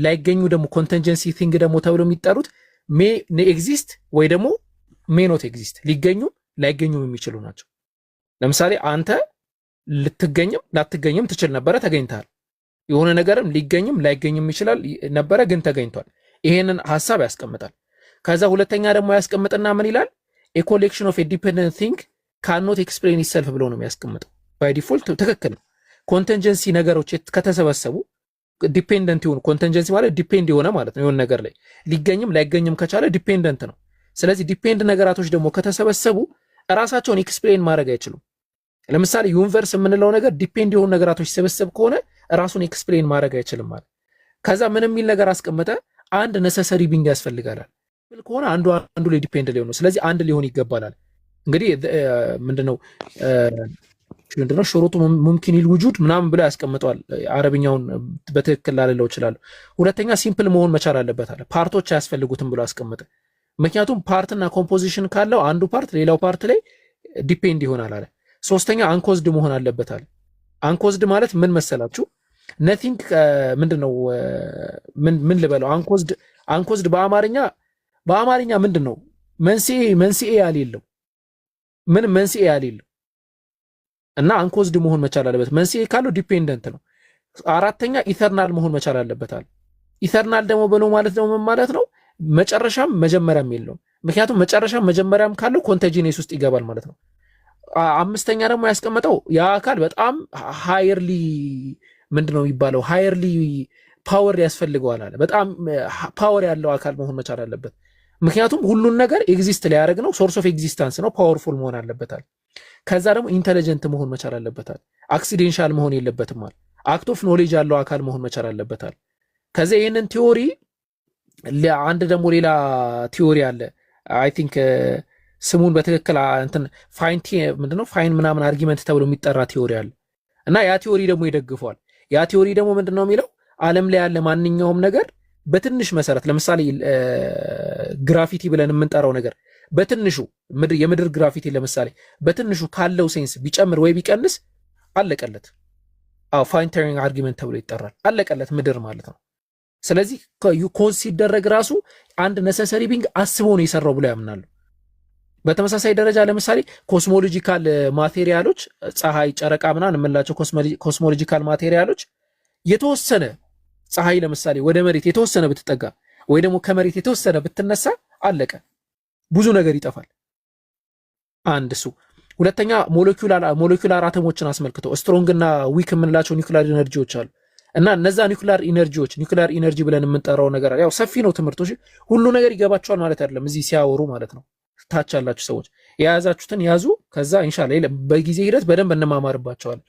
ላይገኙ ደግሞ ኮንቲንጀንሲ ቲንግ ደግሞ ተብሎ የሚጠሩት ሜ ኤግዚስት ወይ ደግሞ ሜ ኖት ኤግዚስት፣ ሊገኙም ላይገኙም የሚችሉ ናቸው። ለምሳሌ አንተ ልትገኝም ላትገኝም ትችል ነበረ፣ ተገኝተሃል። የሆነ ነገርም ሊገኝም ላይገኝም ይችላል ነበረ፣ ግን ተገኝቷል። ይሄንን ሐሳብ ያስቀምጣል። ከዛ ሁለተኛ ደግሞ ያስቀምጥና ምን ይላል? ኤ ኮሌክሽን ኦፍ ኢንዲፔንደንት ቲንግ ካኖት ኤክስፕሌን ኢትሰልፍ ብሎ ነው የሚያስቀምጠው። ባይ ዲፎልት ትክክል ነው። ኮንቲንጀንሲ ነገሮች ከተሰበሰቡ ዲፔንደንት ይሆኑ። ኮንቲንጀንሲ ማለት ዲፔንድ የሆነ ማለት ነው። የሆነ ነገር ላይ ሊገኝም ላይገኝም ከቻለ ዲፔንደንት ነው። ስለዚህ ዲፔንድ ነገራቶች ደግሞ ከተሰበሰቡ ራሳቸውን ኤክስፕሌን ማድረግ አይችሉም። ለምሳሌ ዩኒቨርስ የምንለው ነገር ዲፔንድ የሆኑ ነገራቶች ሲሰበሰብ ከሆነ ራሱን ኤክስፕሌን ማድረግ አይችልም ማለት። ከዛ ምን የሚል ነገር አስቀመጠ? አንድ ነሰሰሪ ቢንግ ያስፈልጋላል ከሆነ አንዱ ላይ ዲፔንድ ሊሆን ነው። ስለዚህ አንድ ሊሆን ይገባላል። እንግዲህ ምንድነው ሽሩጡ ሙምኪን ውጁድ ምናምን ብሎ ያስቀምጠዋል። አረብኛውን በትክክል ላልለው እችላለሁ። ሁለተኛ ሲምፕል መሆን መቻል አለበት አለ። ፓርቶች አያስፈልጉትም ብሎ አስቀመጠ። ምክንያቱም ፓርትና ኮምፖዚሽን ካለው አንዱ ፓርት ሌላው ፓርት ላይ ዲፔንድ ይሆናል አለ። ሶስተኛ አንኮዝድ መሆን አለበት አለ። አንኮዝድ ማለት ምን መሰላችሁ? ነቲንግ ምንድነው? ምን ልበለው? አንኮዝድ በአማርኛ ምንድነው? መንስኤ ያሌለው ምንም መንስኤ ያሌለው እና አንኮዝድ መሆን መቻል አለበት። መንስኤ ካለው ዲፔንደንት ነው። አራተኛ ኢተርናል መሆን መቻል አለበታል። ኢተርናል ደግሞ ብለው ማለት ነው ምን ማለት ነው? መጨረሻም መጀመሪያም የለውም። ምክንያቱም መጨረሻም መጀመሪያም ካለው ኮንቲንጀንሲ ውስጥ ይገባል ማለት ነው። አምስተኛ ደግሞ ያስቀመጠው ያ አካል በጣም ሃየርሊ ምንድነው የሚባለው? ሃየርሊ ፓወር ያስፈልገዋል አለ። በጣም ፓወር ያለው አካል መሆን መቻል አለበት። ምክንያቱም ሁሉን ነገር ኤግዚስት ሊያደርግ ነው። ሶርስ ኦፍ ኤግዚስተንስ ነው። ፓወርፉል መሆን አለበታል። ከዛ ደግሞ ኢንተለጀንት መሆን መቻል አለበታል። አክሲዴንሻል መሆን የለበትም ማለት አክት ኦፍ ኖሌጅ ያለው አካል መሆን መቻል አለበታል። ከዛ ይህንን ቲዮሪ አንድ ደግሞ ሌላ ቲዮሪ አለ። አይ ቲንክ ስሙን በትክክል እንትን ምንድነው ፋይን ምናምን አርጊመንት ተብሎ የሚጠራ ቲዮሪ አለ እና ያ ቲዮሪ ደግሞ ይደግፈዋል። ያ ቲዮሪ ደግሞ ምንድነው የሚለው? ዓለም ላይ ያለ ማንኛውም ነገር በትንሽ መሰረት፣ ለምሳሌ ግራፊቲ ብለን የምንጠራው ነገር በትንሹ የምድር ግራፊቲ ለምሳሌ በትንሹ ካለው ሴንስ ቢጨምር ወይ ቢቀንስ አለቀለት። ፋይን ቱኒንግ አርጊመንት ተብሎ ይጠራል። አለቀለት ምድር ማለት ነው። ስለዚህ ኮዝ ሲደረግ ራሱ አንድ ነሰሰሪ ቢንግ አስቦ ነው የሰራው ብሎ ያምናሉ። በተመሳሳይ ደረጃ ለምሳሌ ኮስሞሎጂካል ማቴሪያሎች ፀሐይ፣ ጨረቃ ምናምን የምንላቸው ኮስሞሎጂካል ማቴሪያሎች የተወሰነ ፀሐይ ለምሳሌ ወደ መሬት የተወሰነ ብትጠጋ ወይ ደግሞ ከመሬት የተወሰነ ብትነሳ አለቀ፣ ብዙ ነገር ይጠፋል። አንድ እሱ። ሁለተኛ ሞለኪውላር አተሞችን አስመልክተው ስትሮንግ እና ዊክ የምንላቸው ኒውክሊር ኢነርጂዎች አሉ እና እነዛ ኒውክሊር ኢነርጂ ብለን የምንጠራው ነገር ያው ሰፊ ነው ትምህርቶች፣ ሁሉ ነገር ይገባቸዋል ማለት አይደለም እዚህ ሲያወሩ ማለት ነው። ታች ያላችሁ ሰዎች የያዛችሁትን ያዙ፣ ከዛ ኢንሻአላህ በጊዜ ሂደት በደንብ እንማማርባቸዋል።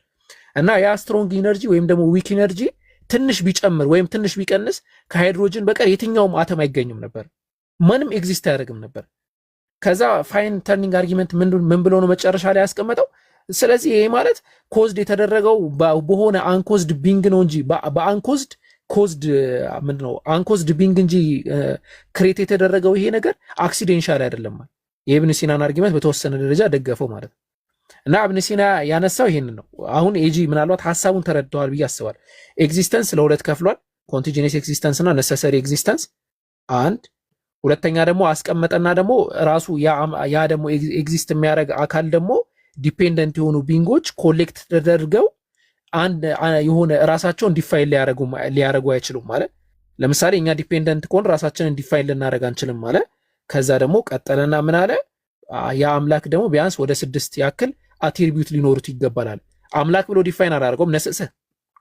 እና ያ ስትሮንግ ኢነርጂ ወይም ደግሞ ዊክ ኢነርጂ ትንሽ ቢጨምር ወይም ትንሽ ቢቀንስ ከሃይድሮጅን በቀር የትኛውም አተም አይገኝም ነበር፣ ምንም ኤግዚስት አያደርግም ነበር። ከዛ ፋይን ተርኒንግ አርጊመንት ምን ብሎ ነው መጨረሻ ላይ ያስቀመጠው? ስለዚህ ይሄ ማለት ኮዝድ የተደረገው በሆነ አንኮዝድ ቢንግ ነው እንጂ በአንኮዝድ ኮዝድ ምንድነው አንኮዝድ ቢንግ እንጂ ክሬት የተደረገው ይሄ ነገር አክሲዴንሻል አይደለም ማለት የኢብን ሲናን አርጊመንት በተወሰነ ደረጃ ደገፈው ማለት ነው። እና ኢብን ሲና ያነሳው ይሄንን ነው። አሁን ኤጂ ምናልባት ሐሳቡን ተረድተዋል ብዬ አስባለሁ። ኤግዚስተንስ ለሁለት ከፍሏል። ኮንቲንጀንስ ኤግዚስተንስ እና ነሰሰሪ ኤግዚስተንስ አንድ። ሁለተኛ ደግሞ አስቀመጠና ደግሞ ራሱ ያ ደግሞ ኤግዚስት የሚያደርግ አካል ደግሞ ዲፔንደንት የሆኑ ቢንጎች ኮሌክት ተደርገው አንድ የሆነ ራሳቸውን ዲፋይን ሊያረጉ አይችሉም ማለት ለምሳሌ እኛ ዲፔንደንት ከሆን ራሳችንን ዲፋይን ልናደርግ አንችልም ማለት ከዛ ደግሞ ቀጠለና ምን አለ ያ አምላክ ደግሞ ቢያንስ ወደ 6 ያክል አትሪቢዩት ሊኖሩት ይገባላል አምላክ ብሎ ዲፋይን አላደረገውም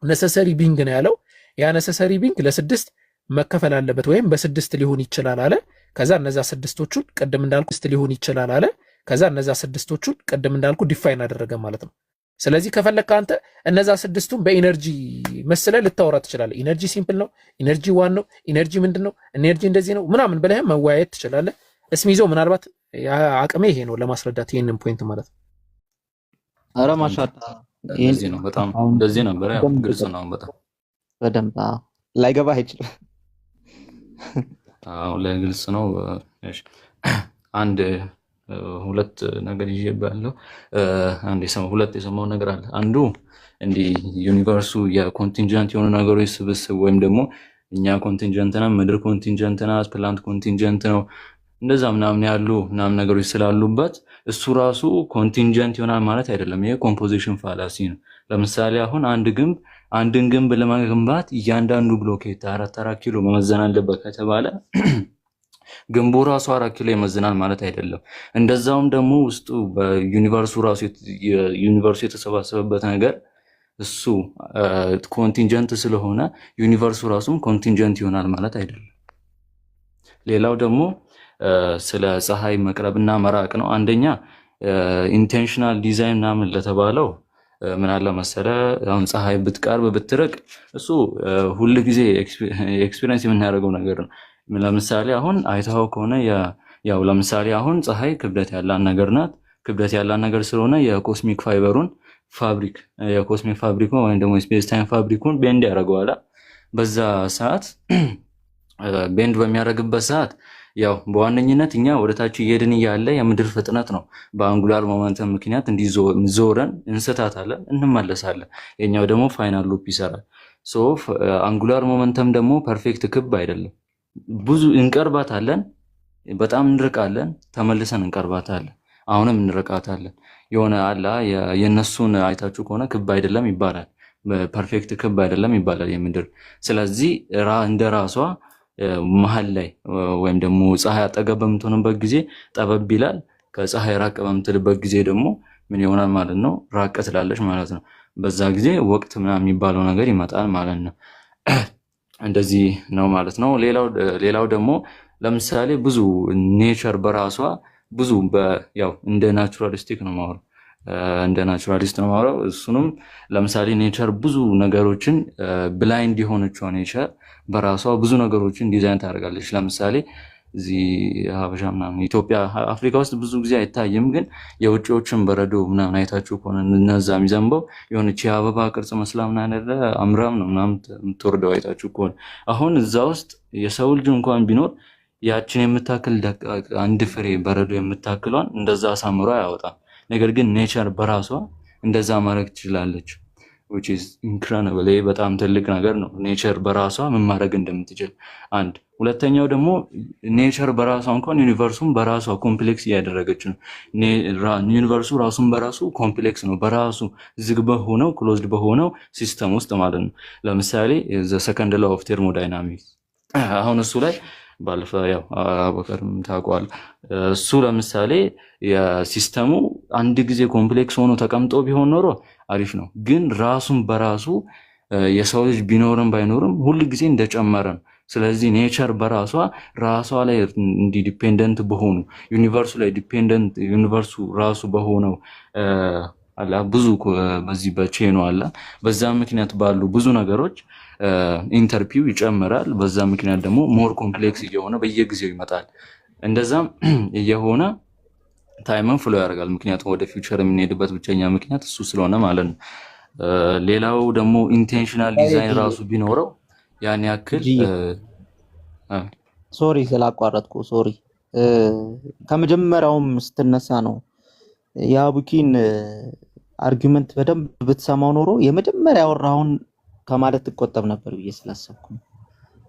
ነሰሰሪ ቢንግ ነው ያለው ያ ነሰሰሪ ቢንግ ለ6 መከፈል አለበት ወይም በ6 ሊሆን ይችላል አለ ከዛ እነዛ 6ቶቹን ቀደም እንዳልኩ ሊሆን ይችላል አለ ከዛ እነዛ 6ቶቹን ቀደም እንዳልኩ ዲፋይን አደረገ ማለት ነው ስለዚህ ከፈለክ አንተ እነዛ 6ቱን በኢነርጂ መስለ ልታወራ ትችላለህ ኢነርጂ ሲምፕል ነው ኢነርጂ ዋን ነው ኢነርጂ ምንድነው ኢነርጂ እንደዚህ ነው ምናምን ብለህ መወያየት ትችላለህ እስሚዞ ምናልባት አቅሜ ይሄ ነው ለማስረዳት ይሄንን ፖይንት ማለት ነው አረ ማሻአላ እንደዚህ ነው በጣም እንደዚህ ነበር ያው ግልጽ ነው በጣም በደንብ ላይገባ አይችልም አዎ ለግልጽ ነው እሺ አንድ ሁለት ነገር ይዤባለሁ አንድ ሁለት የሰማው ነገር አለ አንዱ እንዲ ዩኒቨርሱ የኮንቲንጀንት የሆኑ ነገሮች ስብስብ ወይም ደግሞ እኛ ኮንቲንጀንት ነን ምድር ኮንቲንጀንት ናት ፕላንት ኮንቲንጀንት ነው እንደዛ ምናምን ያሉ ምናምን ነገሮች ስላሉበት እሱ ራሱ ኮንቲንጀንት ይሆናል ማለት አይደለም ይሄ ኮምፖዚሽን ፋላሲ ነው ለምሳሌ አሁን አንድን ግንብ ለመገንባት እያንዳንዱ ብሎኬት 4 ኪሎ መመዘን አለበት ከተባለ ግንቡ ራሱ 4 ኪሎ ይመዝናል ማለት አይደለም እንደዛውም ደግሞ ውስጡ በዩኒቨርሱ ራሱ ዩኒቨርሱ የተሰባሰበበት ነገር እሱ ኮንቲንጀንት ስለሆነ ዩኒቨርሱ ራሱም ኮንቲንጀንት ይሆናል ማለት አይደለም ሌላው ደግሞ ስለ ፀሐይ መቅረብና መራቅ ነው አንደኛ ኢንቴንሽናል ዲዛይን ናምን ለተባለው ምን አለ መሰለ አሁን ፀሐይ ብትቀርብ ብትርቅ እሱ ሁሉ ጊዜ ኤክስፒሪየንስ የምናደርገው ነገር ነው ለምሳሌ አሁን አይታው ከሆነ ያው ለምሳሌ አሁን ፀሐይ ክብደት ያላት ነገር ናት ክብደት ያላት ነገር ስለሆነ የኮስሚክ ፋይበሩን የኮስሚክ ፋብሪኩን ወይም ደግሞ ስፔስ ታይም ፋብሪኩን ቤንድ ያደርገዋል በዛ ሰዓት ቤንድ በሚያደርግበት ሰዓት ያው በዋነኝነት እኛ ወደታች እየሄድን ያለ የምድር ፍጥነት ነው በአንጉላር ሞመንተም ምክንያት እንዲዞረን እንስታታለን እንመለሳለን የኛው ደግሞ ፋይናል ሉፕ ይሰራል ሶ አንጉላር ሞመንተም ደግሞ ፐርፌክት ክብ አይደለም ብዙ እንቀርባታለን በጣም እንርቃለን ተመልሰን እንቀርባታለን አሁንም እንርቃታለን የሆነ አላ የነሱን አይታችሁ ከሆነ ክብ አይደለም ይባላል ፐርፌክት ክብ አይደለም ይባላል የምድር ስለዚህ እንደራሷ መሃል ላይ ወይም ደግሞ ፀሐይ አጠገብ በምትሆንበት ጊዜ ጠበብ ይላል ከፀሐይ ራቅ በምትልበት ጊዜ ደግሞ ምን ይሆናል ማለት ነው ራቅ ትላለች ማለት ነው በዛ ጊዜ ወቅት ምናምን የሚባለው ነገር ይመጣል ማለት ነው እንደዚህ ነው ማለት ነው ሌላው ደግሞ ለምሳሌ ብዙ ኔቸር በራሷ ብዙ ያው እንደ ናቹራሊስቲክ ነው ማለት እንደ ናቹራሊስት ነው ማለት እሱንም ለምሳሌ ኔቸር ብዙ ነገሮችን ብላይንድ የሆነችው ኔቸር በራሷ ብዙ ነገሮችን ዲዛይን ታደርጋለች ለምሳሌ እዚህ ሀበሻ ምናምን ኢትዮጵያ አፍሪካ ውስጥ ብዙ ጊዜ አይታይም ግን የውጪዎችን በረዶ ምናምን አይታችሁ ከሆነ እነዛ የሚዘንበው የሆነች የአበባ ቅርጽ መስላ ምናምን አይደለ አምራም ነው ምናምን የምትወርደው አይታችሁ ከሆነ አሁን እዛ ውስጥ የሰው ልጅ እንኳን ቢኖር ያችን የምታክል አንድ ፍሬ በረዶ የምታክሏን እንደዛ አሳምሮ አያወጣም ነገር ግን ኔቸር በራሷ እንደዛ ማድረግ ትችላለች which is incredible በጣም ትልቅ ነገር ነው ኔቸር በራሷ ምን ማድረግ እንደምትችል አንድ ሁለተኛው ደግሞ ኔቸር በራሷ እንኳን ዩኒቨርሱን በራሷ ኮምፕሌክስ ያደረገች ነው ዩኒቨርሱ ራሱን በራሱ ኮምፕሌክስ ነው በራሱ ዝግ በሆነው ክሎዝድ በሆነው ሲስተም ውስጥ ማለት ነው ለምሳሌ the second law of thermodynamics አሁን እሱ ላይ ባለፈ ያው አበከርም ታውቋል እሱ ለምሳሌ የሲስተሙ አንድ ጊዜ ኮምፕሌክስ ሆኖ ተቀምጦ ቢሆን ኖሮ አሪፍ ነው ግን ራሱን በራሱ የሰው ልጅ ቢኖርም ባይኖርም ሁሉ ጊዜ እንደጨመረ ነው ስለዚህ ኔቸር በራሷ ላይ ዲፔንደንት በሆኑ ዩኒቨርሱ ላይ ዲፔንደንት ዩኒቨርሱ ራሱ በሆነው አላ ብዙ በዚህ በቼኑ አላ በዛ ምክንያት ባሉ ብዙ ነገሮች ኢንተርፒው ይጨምራል በዛ ምክንያት ደግሞ ሞር ኮምፕሌክስ እየሆነ በየጊዜው ይመጣል እንደዛም እየሆነ ታይምን ፍሎ ያደርጋል ምክንያቱም ወደ ፊውቸር የምንሄድበት ብቸኛ ምክንያት እሱ ስለሆነ ማለት ነው ሌላው ደግሞ ኢንቴንሽናል ዲዛይን ራሱ ቢኖረው ያን ያክል ሶሪ ስላቋረጥኩ ሶሪ ከመጀመሪያውም ስትነሳ ነው የአቡኪን አርጊመንት በደንብ ብትሰማው ኖሮ የመጀመሪያ ያወራውን ከማለት ተቆጠብ ነበር ብዬ ስላሰብኩ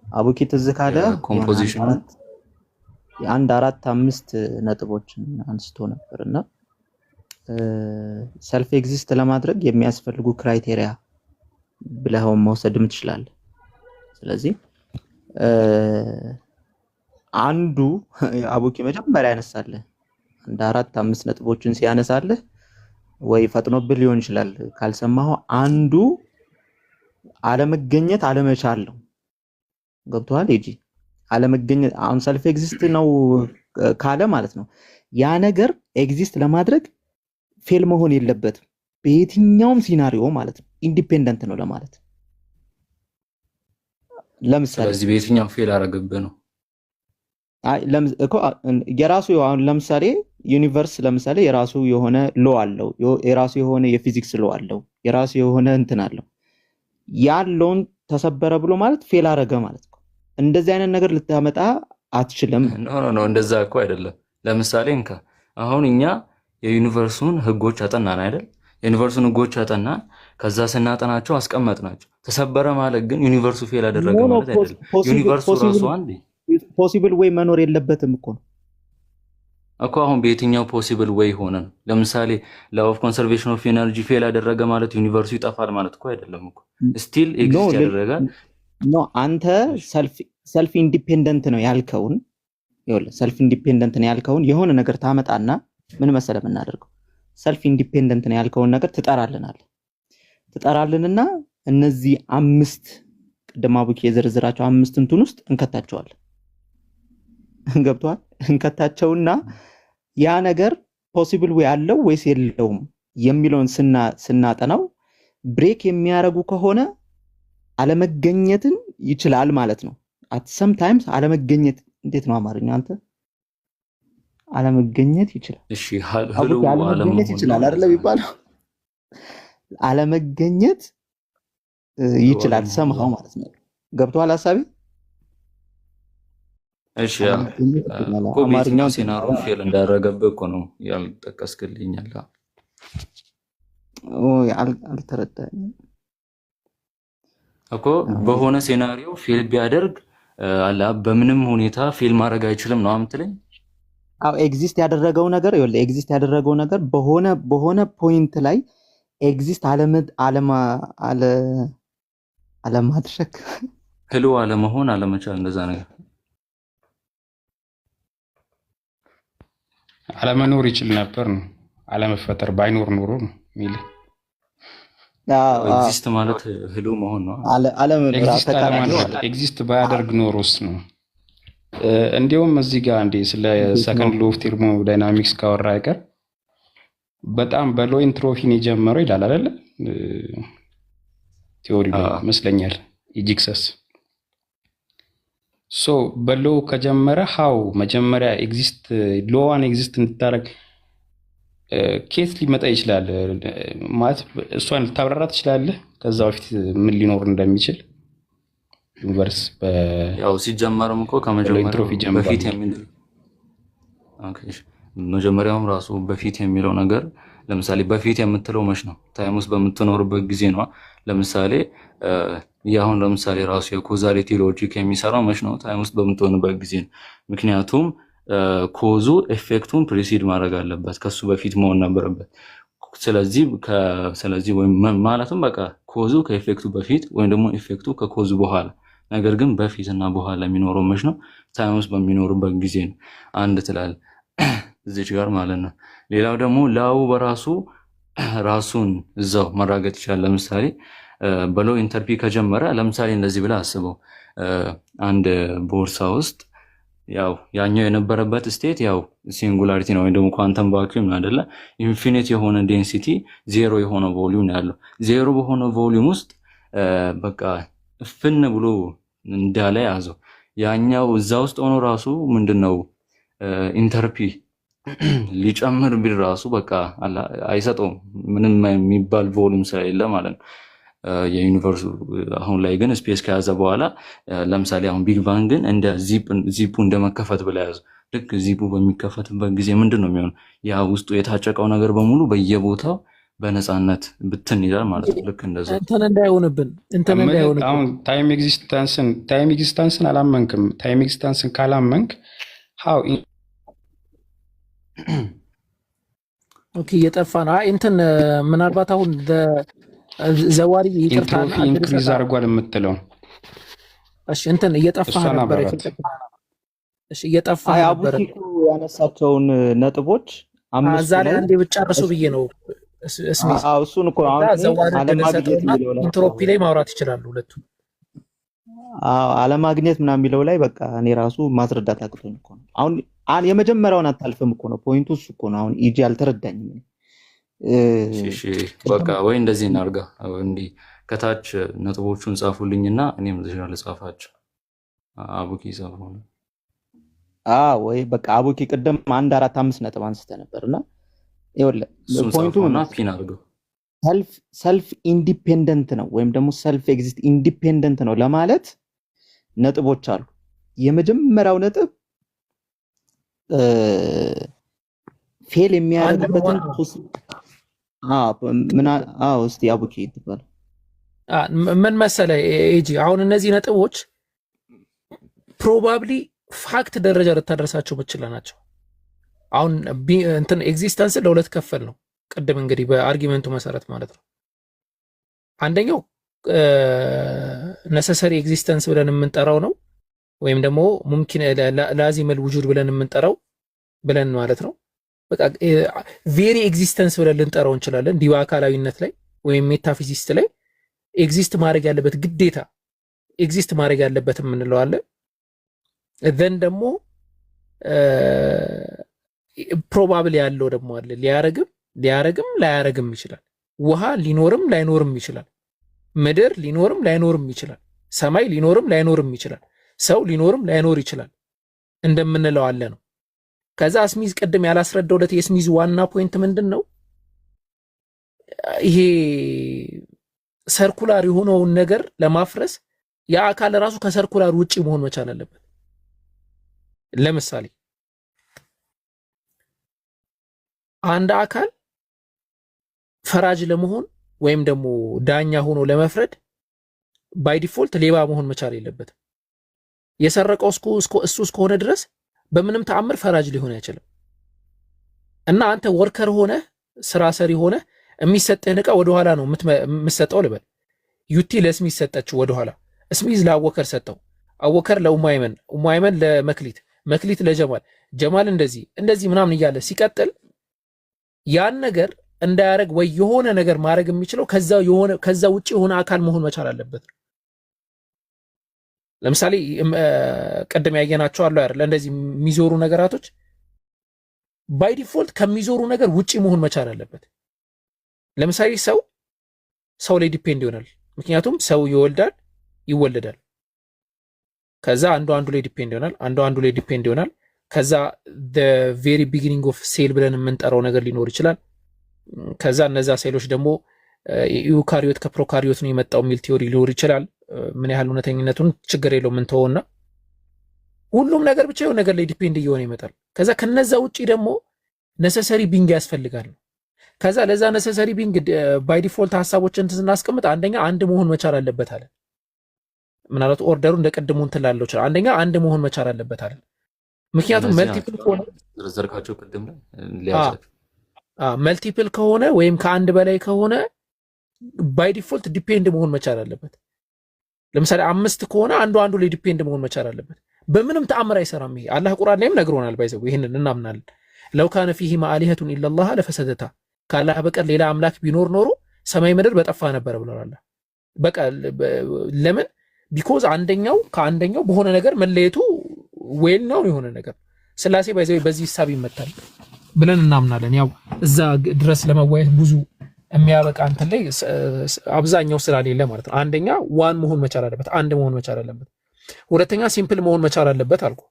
አቡኪ ትዝ ካለ ኮምፖዚሽን የአንድ 4-5 ነጥቦችን አንስቶ ነበርና ሰልፍ ኤግዚስት ለማድረግ የሚያስፈልጉ ክራይቴሪያ ብለህም መውሰድም ትችላለህ። ስለዚህ አንዱ አቡኪ መጀመሪያ ያነሳልህ አንድ 4-5 ነጥቦችን ሲያነሳልህ ወይ ፈጥኖብህ ሊሆን ይችላል ካልሰማኸው፣ አንዱ አለመገኘት አለመቻል ነው። ገብቶሃል? ኤጂ አለመገኘት አሁን ሰልፍ ኤግዚስት ነው ካለ ማለት ነው ያ ነገር ኤግዚስት ለማድረግ ፌል መሆን የለበትም በየትኛውም ሲናሪዮ ማለት ነው። ኢንዲፔንደንት ነው ለማለት ለምሳሌ ስለዚህ በየትኛው ፌል አረገብህ ነው እኮ የራሱ አሁን ለምሳሌ ዩኒቨርስ ለምሳሌ የራሱ የሆነ ሎ አለው፣ የራሱ የሆነ የፊዚክስ ሎ አለው፣ የራሱ የሆነ እንትን አለው። ያለውን ተሰበረ ብሎ ማለት ፌል አረገ ማለት ነው። እንደዚህ አይነት ነገር ልታመጣ አትችልም። ኖ እንደዛ እኮ አይደለም። ለምሳሌ እንካ አሁን እኛ የዩኒቨርሱን ህጎች አጠናን አይደል? የዩኒቨርሱን ህጎች አጠናን፣ ከዛ ስናጠናቸው አስቀመጥናቸው። ተሰበረ ማለት ግን ዩኒቨርሱ ፌል አደረገ ማለት አይደለም። ዩኒቨርሱ ራሱ አንዴ ፖሲብል ወይ መኖር የለበትም እኮ ነው እኮ። አሁን በየትኛው ፖሲብል ወይ ሆነ ነው? ለምሳሌ ላው ኦፍ ኮንሰርቬሽን ኦፍ ኤነርጂ ፌል አደረገ ማለት ዩኒቨርሱ ይጠፋል ማለት እኮ አይደለም እኮ። ስቲል ኤግዚስት ያደረጋል። ኖ አንተ ሰልፍ ኢንዲፔንደንት ነው ያልከውን ሰልፍ ኢንዲፔንደንት ነው ያልከውን የሆነ ነገር ታመጣና ምን መሰለ የምናደርገው ሰልፍ ኢንዲፔንደንት ነው ያልከውን ነገር ትጠራልንና እነዚህ 5 ቅድም አቡኪ የዘርዝራቸው 5 እንትን ውስጥ እንከታቸዋለን። ገብቷል? እንከታቸውና ያ ነገር ፖሲብል ወይ አለው ወይስ የለውም የሚለውን ስናጠናው ብሬክ የሚያረጉ ከሆነ አለመገኘትን ይችላል ማለት ነው። አት ሰም ታይምስ አለመገኘት እንዴት ነው አማርኛ አንተ? አለመገኘት ይችላል። እሺ አለመገኘት ይችላል አይደለ የሚባለው? አለመገኘት ይችላል ሰምሃው ማለት ነው። ገብቷል ሐሳቤ? እሺ አማርኛው ሲናሪዮ ፌል እንዳደረገብህ እኮ ነው ያልጠቀስክልኛል። አልተረዳኝም እኮ በሆነ ሴናሪዮ ፌል ቢያደርግ አላ በምንም ሁኔታ ፌል ማድረግ አይችልም ነው የምትለኝ? አው ኤግዚስት ያደረገው ነገር በሆነ ፖይንት ላይ ኤግዚስት አለማድረግ ህሉ አለመሆን አለመቻል እንደዛ ነገር አለመኖር ይችል ነበር ነው። አለመፈጠር ባይኖር ኖሮ ነው የሚል ኤግዚስት ማለት ህሉ መሆን ነው። ኤግዚስት ባያደርግ ኖሮስ ነው። እንዲሁም እዚህ ጋር እንደ ስለ ሰከንድ ሎ ኦፍ ቴርሞዳይናሚክስ ካወራ አይቀር በጣም በሎ ኢንትሮፊን የጀመረው ይላል አይደል? ቲዮሪ ይመስለኛል ኢጂክሰስ ሶ በሎ ከጀመረ ሃው መጀመሪያ ኤግዚስት ሎዋን ኤግዚስት እንድታረግ ኬት ሊመጣ ይችላል ማለት እሷን ልታብራራ ትችላለህ? ከዛ በፊት ምን ሊኖር እንደሚችል ዩኒቨርስ ያው ሲጀመርም እኮ ከመጀመሪያው በፊት የሚል መጀመሪያውም ራሱ በፊት የሚለው ነገር ለምሳሌ በፊት የምትለው መች ነው? ታይም ውስጥ በምትኖርበት ጊዜ ነው። ለምሳሌ ያሁን ለምሳሌ ራሱ የኮዛሊቲ ሎጂክ የሚሰራው መች ነው? ታይም ውስጥ በምትሆንበት ጊዜ ነው። ምክንያቱም ኮዙ ኤፌክቱን ፕሪሲድ ማድረግ አለበት፣ ከሱ በፊት መሆን ነበረበት። ስለዚህ ወይም ማለትም በቃ ኮዙ ከኤፌክቱ በፊት ወይም ደግሞ ኤፌክቱ ከኮዙ በኋላ፣ ነገር ግን በፊት እና በኋላ የሚኖረው መች ነው? ታይም ውስጥ በሚኖርበት ጊዜ ነው። አንድ ትላል እዚች ጋር ማለት ነው። ሌላው ደግሞ ላው በራሱ ራሱን እዛው መራገጥ ይችላል። ለምሳሌ በሎ ኢንተርፒ ከጀመረ ለምሳሌ እንደዚህ ብለህ አስበው። አንድ ቦርሳ ውስጥ ያው ያኛው የነበረበት ስቴት ያው ሲንጉላሪቲ ነው ወይም ደግሞ ኳንተም ቫኪዩም ነው አይደለ? ኢንፊኒት የሆነ ዴንሲቲ ዜሮ የሆነ ቮሊዩም ያለው ዜሮ በሆነ ቮሊዩም ውስጥ በቃ ፍን ብሎ እንዳለ ያዘው። ያኛው እዛ ውስጥ ሆኖ ራሱ ምንድነው ኢንተርፒ ሊጨምር ቢል ራሱ በቃ አይሰጠውም፣ ምንም የሚባል ቮሊዩም ስለሌለ ማለት ነው የዩኒቨርሱ። አሁን ላይ ግን ስፔስ ከያዘ በኋላ ለምሳሌ አሁን ቢግ ባንግን እንደ ዚፑ እንደመከፈት ብላ ያዘ። ልክ ዚፑ በሚከፈትበት ጊዜ ምንድን ነው የሚሆነው? ያ ውስጡ የታጨቀው ነገር በሙሉ በየቦታው በነፃነት ብትን ይላል ማለት ነው። ልክ እንደዛ እንትን እንዳይሆንብን አሁን ታይም ኤግዚስተንስን አላመንክም። ታይም ኤግዚስተንስን ካላመንክ ሃው ኦኬ እየጠፋ ነው። እንትን ምናልባት አሁን ዘዋሪ ይቅርታና ኢንትሮፒ ኢንክሪዝ አድርጓል የምትለው እሺ እንትን እየጠፋህ ነበር እሺ እየጠፋህ ነበር አቡኪኩ ያነሳቸውን ነጥቦች አምስት ዛሬ አንዴ ብቻርሱ ብዬ ነው ስሚዝ እሱን እኮ አሁን አለማግኘት የሚለው ላይ ኢንትሮፒ ላይ ማውራት ይችላሉ ሁለቱ አለማግኘት ምናምን የሚለው ላይ በቃ እኔ ራሱ ማስረዳት አቅቶኝ እኮ ነው አሁን የመጀመሪያውን አታልፍም እኮ ነው ፖይንቱ እሱ እኮ ነው አሁን ኢጂ አልተረዳኝም እሺ በቃ ወይ እንደዚህ እናርጋ እንዲ ከታች ነጥቦቹን ጻፉልኝና እኔም እዚህ ጋር ልጻፋቸው አቡኪ ጻፈው ወይ በቃ አቡኪ ቀደም 1 4 5 ነጥብ አንስተ ነበርና ይወለ ፖይንቱና ፒን አድርገው ሰልፍ ኢንዲፔንደንት ነው ወይም ደግሞ ሰልፍ ኤግዚስት ኢንዲፔንደንት ነው ለማለት ነጥቦች አሉ የመጀመሪያው ነጥብ ፌል የሚያደርግበትን እስቲ አቡኪ ይባል ምን መሰለ ኤጂ አሁን እነዚህ ነጥቦች ፕሮባብሊ ፋክት ደረጃ ልታደርሳቸው ምችላናቸው አሁን እንትን ኤግዚስተንስ ለሁለት ከፈል ነው ቀደም እንግዲህ በአርጊመንቱ መሰረት ማለት ነው አንደኛው ነሰሰሪ ኤግዚስተንስ ብለን የምንጠራው ነው ወይም ደግሞ ሙምኪን ላዚም الوجود ብለን የምንጠራው ብለን ማለት ነው በቃ ቬሪ ኤግዚስተንስ ብለን ልንጠራው እንችላለን ዲዋ አካላዊነት ላይ ወይም ሜታፊዚክስ ላይ ኤግዚስት ማድረግ ያለበት ግዴታ ኤግዚስት ማድረግ ያለበት የምንለው አለ then ደግሞ ፕሮባብሊ ያለው ደግሞ አለ ሊያረግም ላያረግም ይችላል ውሃ ሊኖርም ላይኖርም ይችላል ምድር ሊኖርም ላይኖርም ይችላል ሰማይ ሊኖርም ላይኖርም ይችላል ሰው ሊኖርም ላይኖር ይችላል እንደምንለው አለ ነው ከዛ ስሚዝ ቀደም ያላስረዳውለት የስሚዝ ዋና ፖይንት ምንድነው ይሄ ሰርኩላር የሆነውን ነገር ለማፍረስ ያ አካል ራሱ ከሰርኩላር ውጪ መሆን መቻል አለበት ለምሳሌ አንድ አካል ፈራጅ ለመሆን ወይም ደግሞ ዳኛ ሆኖ ለመፍረድ ባይ ዲፎልት ሌባ መሆን መቻል የለበትም የሰረቀው እሱ እስከሆነ ድረስ በምንም ተአምር ፈራጅ ሊሆን አይችልም እና አንተ ወርከር ሆነ ስራ ሰሪ ሆነ የሚሰጥህን ዕቃ ወደ ኋላ ነው የምትሰጠው ልበል ዩቲ ለስሚዝ ሰጠችው ወደ ኋላ ስሚዝ ለአወከር ሰጠው አወከር ለኡማይመን ለመክሊት ለጀማል እንደዚህ ምናምን እያለ ሲቀጥል ያን ነገር እንዳያረግ ወይ የሆነ ነገር ማድረግ የሚችለው ከዛ ውጪ የሆነ አካል መሆን መቻል አለበት ለምሳሌ ቀደም ያየናቸው አሉ አይደል እንደዚህ የሚዞሩ ነገራቶች ባይ ዲፎልት ከሚዞሩ ነገር ውጪ መሆን መቻል አለበት ለምሳሌ ሰው ላይ ዲፔንድ ይሆናል ምክንያቱም ሰው ይወለዳል ከዛ አንዱ ላይ ዲፔንድ ይሆናል አንዱ ላይ ዲፔንድ ይሆናል ከዛ the very beginning of cell ብለን የምንጠራው ነገር ሊኖር ይችላል ከዛ እነዛ ሴሎች ደግሞ ዩካሪዮት ከፕሮካሪዮት ነው የመጣው ሚል ቲዮሪ ሊኖር ይችላል ምን ያህል እውነተኝነቱን ችግር የለውም እንተውና ሁሉም ነገር ብቻ የሆነ ነገር ላይ ዲፔንድ እየሆነ ይመጣል ከዛ ከነዛ ውጪ ደግሞ ነሰሰሪ ቢንግ ያስፈልጋል ከዛ ለዛ ነሰሰሪ ቢንግ ባይ ዲፎልት ሐሳቦችን ስናስቀምጥ አንደኛ አንድ መሆን መቻል አለበት አለ ምናልባት ኦርደሩ እንደቀድሞ እንትላለው ይችላል አንደኛ አንድ መሆን መቻል አለበት አለ ምክንያቱም መልቲፕል ከሆነ ዘርዘርካቸው ቀደም ላይ መልቲፕል ከሆነ ወይም ከአንድ በላይ ከሆነ ባይ ዲፎልት ዲፔንድ መሆን መቻል አለበት ለምሳሌ 5 ከሆነ አንዱ ላይ ዲፔንድ መሆን መቻል አለበት በምንም ተአምር አይሰራም ይሄ አላህ ቁርአን ላይም ነግሮናል ባይዘው ይሄንን እናምናለን ለው ካነ ፊሂ ማአሊሀቱን ኢላላህ ለፈሰደታ ካላህ በቀር ሌላ አምላክ ቢኖር ኖሮ ሰማይ ምድር በጠፋ ነበር ብለዋል በቃ ለምን ቢኮዝ አንደኛው ከአንደኛው በሆነ ነገር መለየቱ ዌል ነው የሆነ ነገር ስላሴ ባይዘው በዚህ ሐሳብ ይመጣል ብለን እናምናለን ያው እዛ ድረስ ለመወያየት ብዙ የሚያበቃ እንትን ላይ አብዛኛው ስላሌለ ማለት ነው አንደኛ ዋን መሆን መቻል አለበት አንድ መሆን መቻል አለበት ሁለተኛ ሲምፕል መሆን መቻል አለበት አልኩ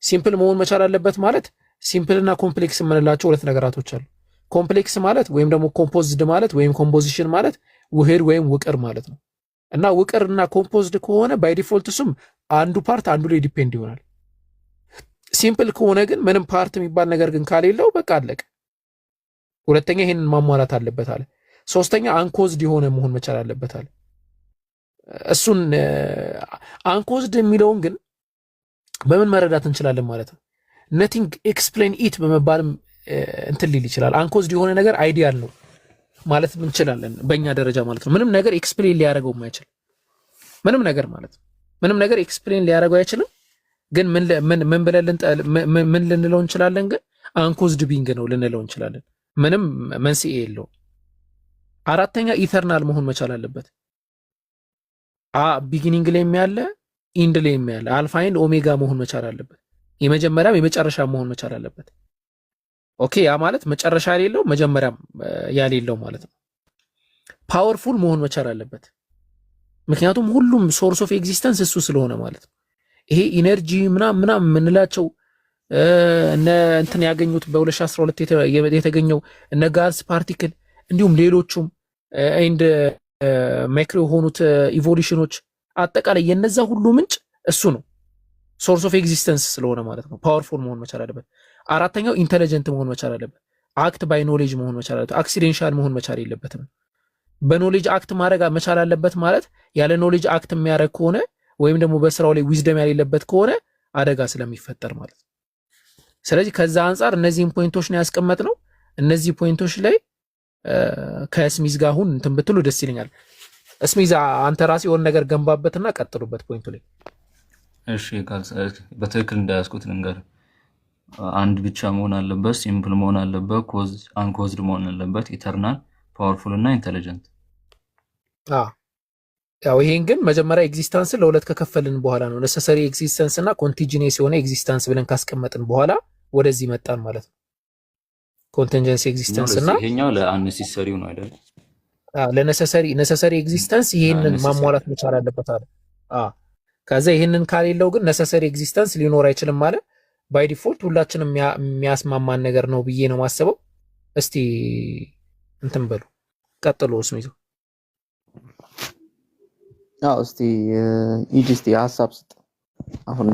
ሲምፕል መሆን መቻል አለበት ማለት ሲምፕል እና ኮምፕሌክስ የምንላቸው ሁለት ነገራቶች አሉ ኮምፕሌክስ ማለት ወይም ደግሞ ኮምፖዝድ ማለት ወይም ኮምፖዚሽን ማለት ውህድ ወይም ውቅር ማለት ነው እና ውቅር እና ኮምፖዝድ ከሆነ ባይ ዲፎልት እሱም አንዱ ፓርት አንዱ ላይ ዲፔንድ ይሆናል ሲምፕል ከሆነ ግን ምንም ፓርት የሚባል ነገር ግን ካሌለው በቃ አለቀ ሁለተኛ ይሄንን ማሟላት አለበት አለ ሶስተኛ አንኮዝድ የሆነ መሆን መቻል አለበት አለ እሱን አንኮዝድ የሚለውን ግን በምን መረዳት እንችላለን ማለት ነው nothing explain it በመባልም እንትን ሊል ይችላል አንኮዝድ የሆነ ነገር አይዲያል ነው ማለት እንችላለን በእኛ ደረጃ ማለት ነው። ምንም ነገር ኤክስፕሌን ሊያደርገው የማይችል ምንም ነገር ማለት ነው። ምንም ነገር ኤክስፕሌን ሊያደርገው አይችልም። ግን ምን ብለን ምን ልንለው እንችላለን? ግን አንኮዝድ ቢንግ ነው ልንለው እንችላለን። ምንም መንስኤ የለውም። አራተኛ ኢተርናል መሆን መቻል አለበት። ቢጊኒንግ ላይ ያለ ኢንድ ላይ ያለ አልፋ ኤንድ ኦሜጋ መሆን መቻል አለበት። የመጀመሪያም የመጨረሻ መሆን መቻል አለበት። ኦኬ፣ ያ ማለት መጨረሻ የሌለው መጀመሪያም ያሌለው ማለት ነው። ፓወርፉል መሆን መቻል አለበት። ምክንያቱም ሁሉም ሶርስ ኦፍ ኤግዚስተንስ እሱ ስለሆነ ማለት ነው። ይሄ ኢነርጂ ምናምን የምንላቸው እንትን ያገኙት በ2012 የተገኘው እነ ጋዝ ፓርቲክል እንዲሁም ሌሎቹም ኤንድ ማይክሮ የሆኑት ኢቮሉሽኖች አጠቃላይ የነዛ ሁሉ ምንጭ እሱ ነው። ሶርስ ኦፍ ኤግዚስተንስ ስለሆነ ማለት ነው። ፓወርፉል መሆን መቻል አለበት። አራተኛው ኢንተለጀንት መሆን መቻል አለበት። አክት ባይ ኖሌጅ መሆን መቻል አለበት። አክሲደንሻል መሆን መቻል የለበትም። በኖሌጅ አክት ማድረግ መቻል አለበት ማለት ያለ ኖሌጅ አክት የሚያደርግ ከሆነ ወይም ደግሞ በስራው ላይ ዊዝደም ያሌለበት ከሆነ አደጋ ስለሚፈጠር ማለት ነው። ስለዚህ ከዛ አንጻር እነዚህን ፖይንቶች ነው ያስቀመጥነው። እነዚህ ፖይንቶች ላይ ከስሚዝ ጋር አሁን እንትን ብትሉ ደስ ይለኛል። ስሚዝ አንተ ራስህ የሆነ ነገር ገንባበትና ቀጥሉበት ፖይንቱ ላይ። እሺ በትክክል እንዳያስኩት ልንገር። አንድ ብቻ መሆን አለበት፣ ሲምፕል መሆን አለበት፣ አንኮዝድ መሆን አለበት፣ ኢተርናል፣ ፓወርፉል እና ኢንተለጀንት። ያው ይሄን ግን መጀመሪያ ኤግዚስተንስን ለሁለት ከከፈልን በኋላ ነው ነሰሰሪ ኤግዚስተንስ እና ኮንቲጂኒየስ የሆነ ኤግዚስተንስ ብለን ካስቀመጥን በኋላ ወደዚህ መጣን ማለት ነው። ኮንቲንጀንሲ ኤግዚስተንስ እና ይሄኛው ለአንነሰሰሪው ነው አይደል? ለነሰሰሪ ኤግዚስተንስ ይሄንን ማሟላት መቻል አለበት አለ። ከዛ ይሄንን ካሌለው ግን ነሰሰሪ ኤግዚስተንስ ሊኖር አይችልም ማለት ባይ ዲፎልት ሁላችንም የሚያስማማን ነገር ነው ብዬ ነው ማሰበው። እስቲ እንትን በሉ ቀጥሎ ስሚዙ። እስቲ ኢጂስቲ ሀሳብ ስጥ። አሁን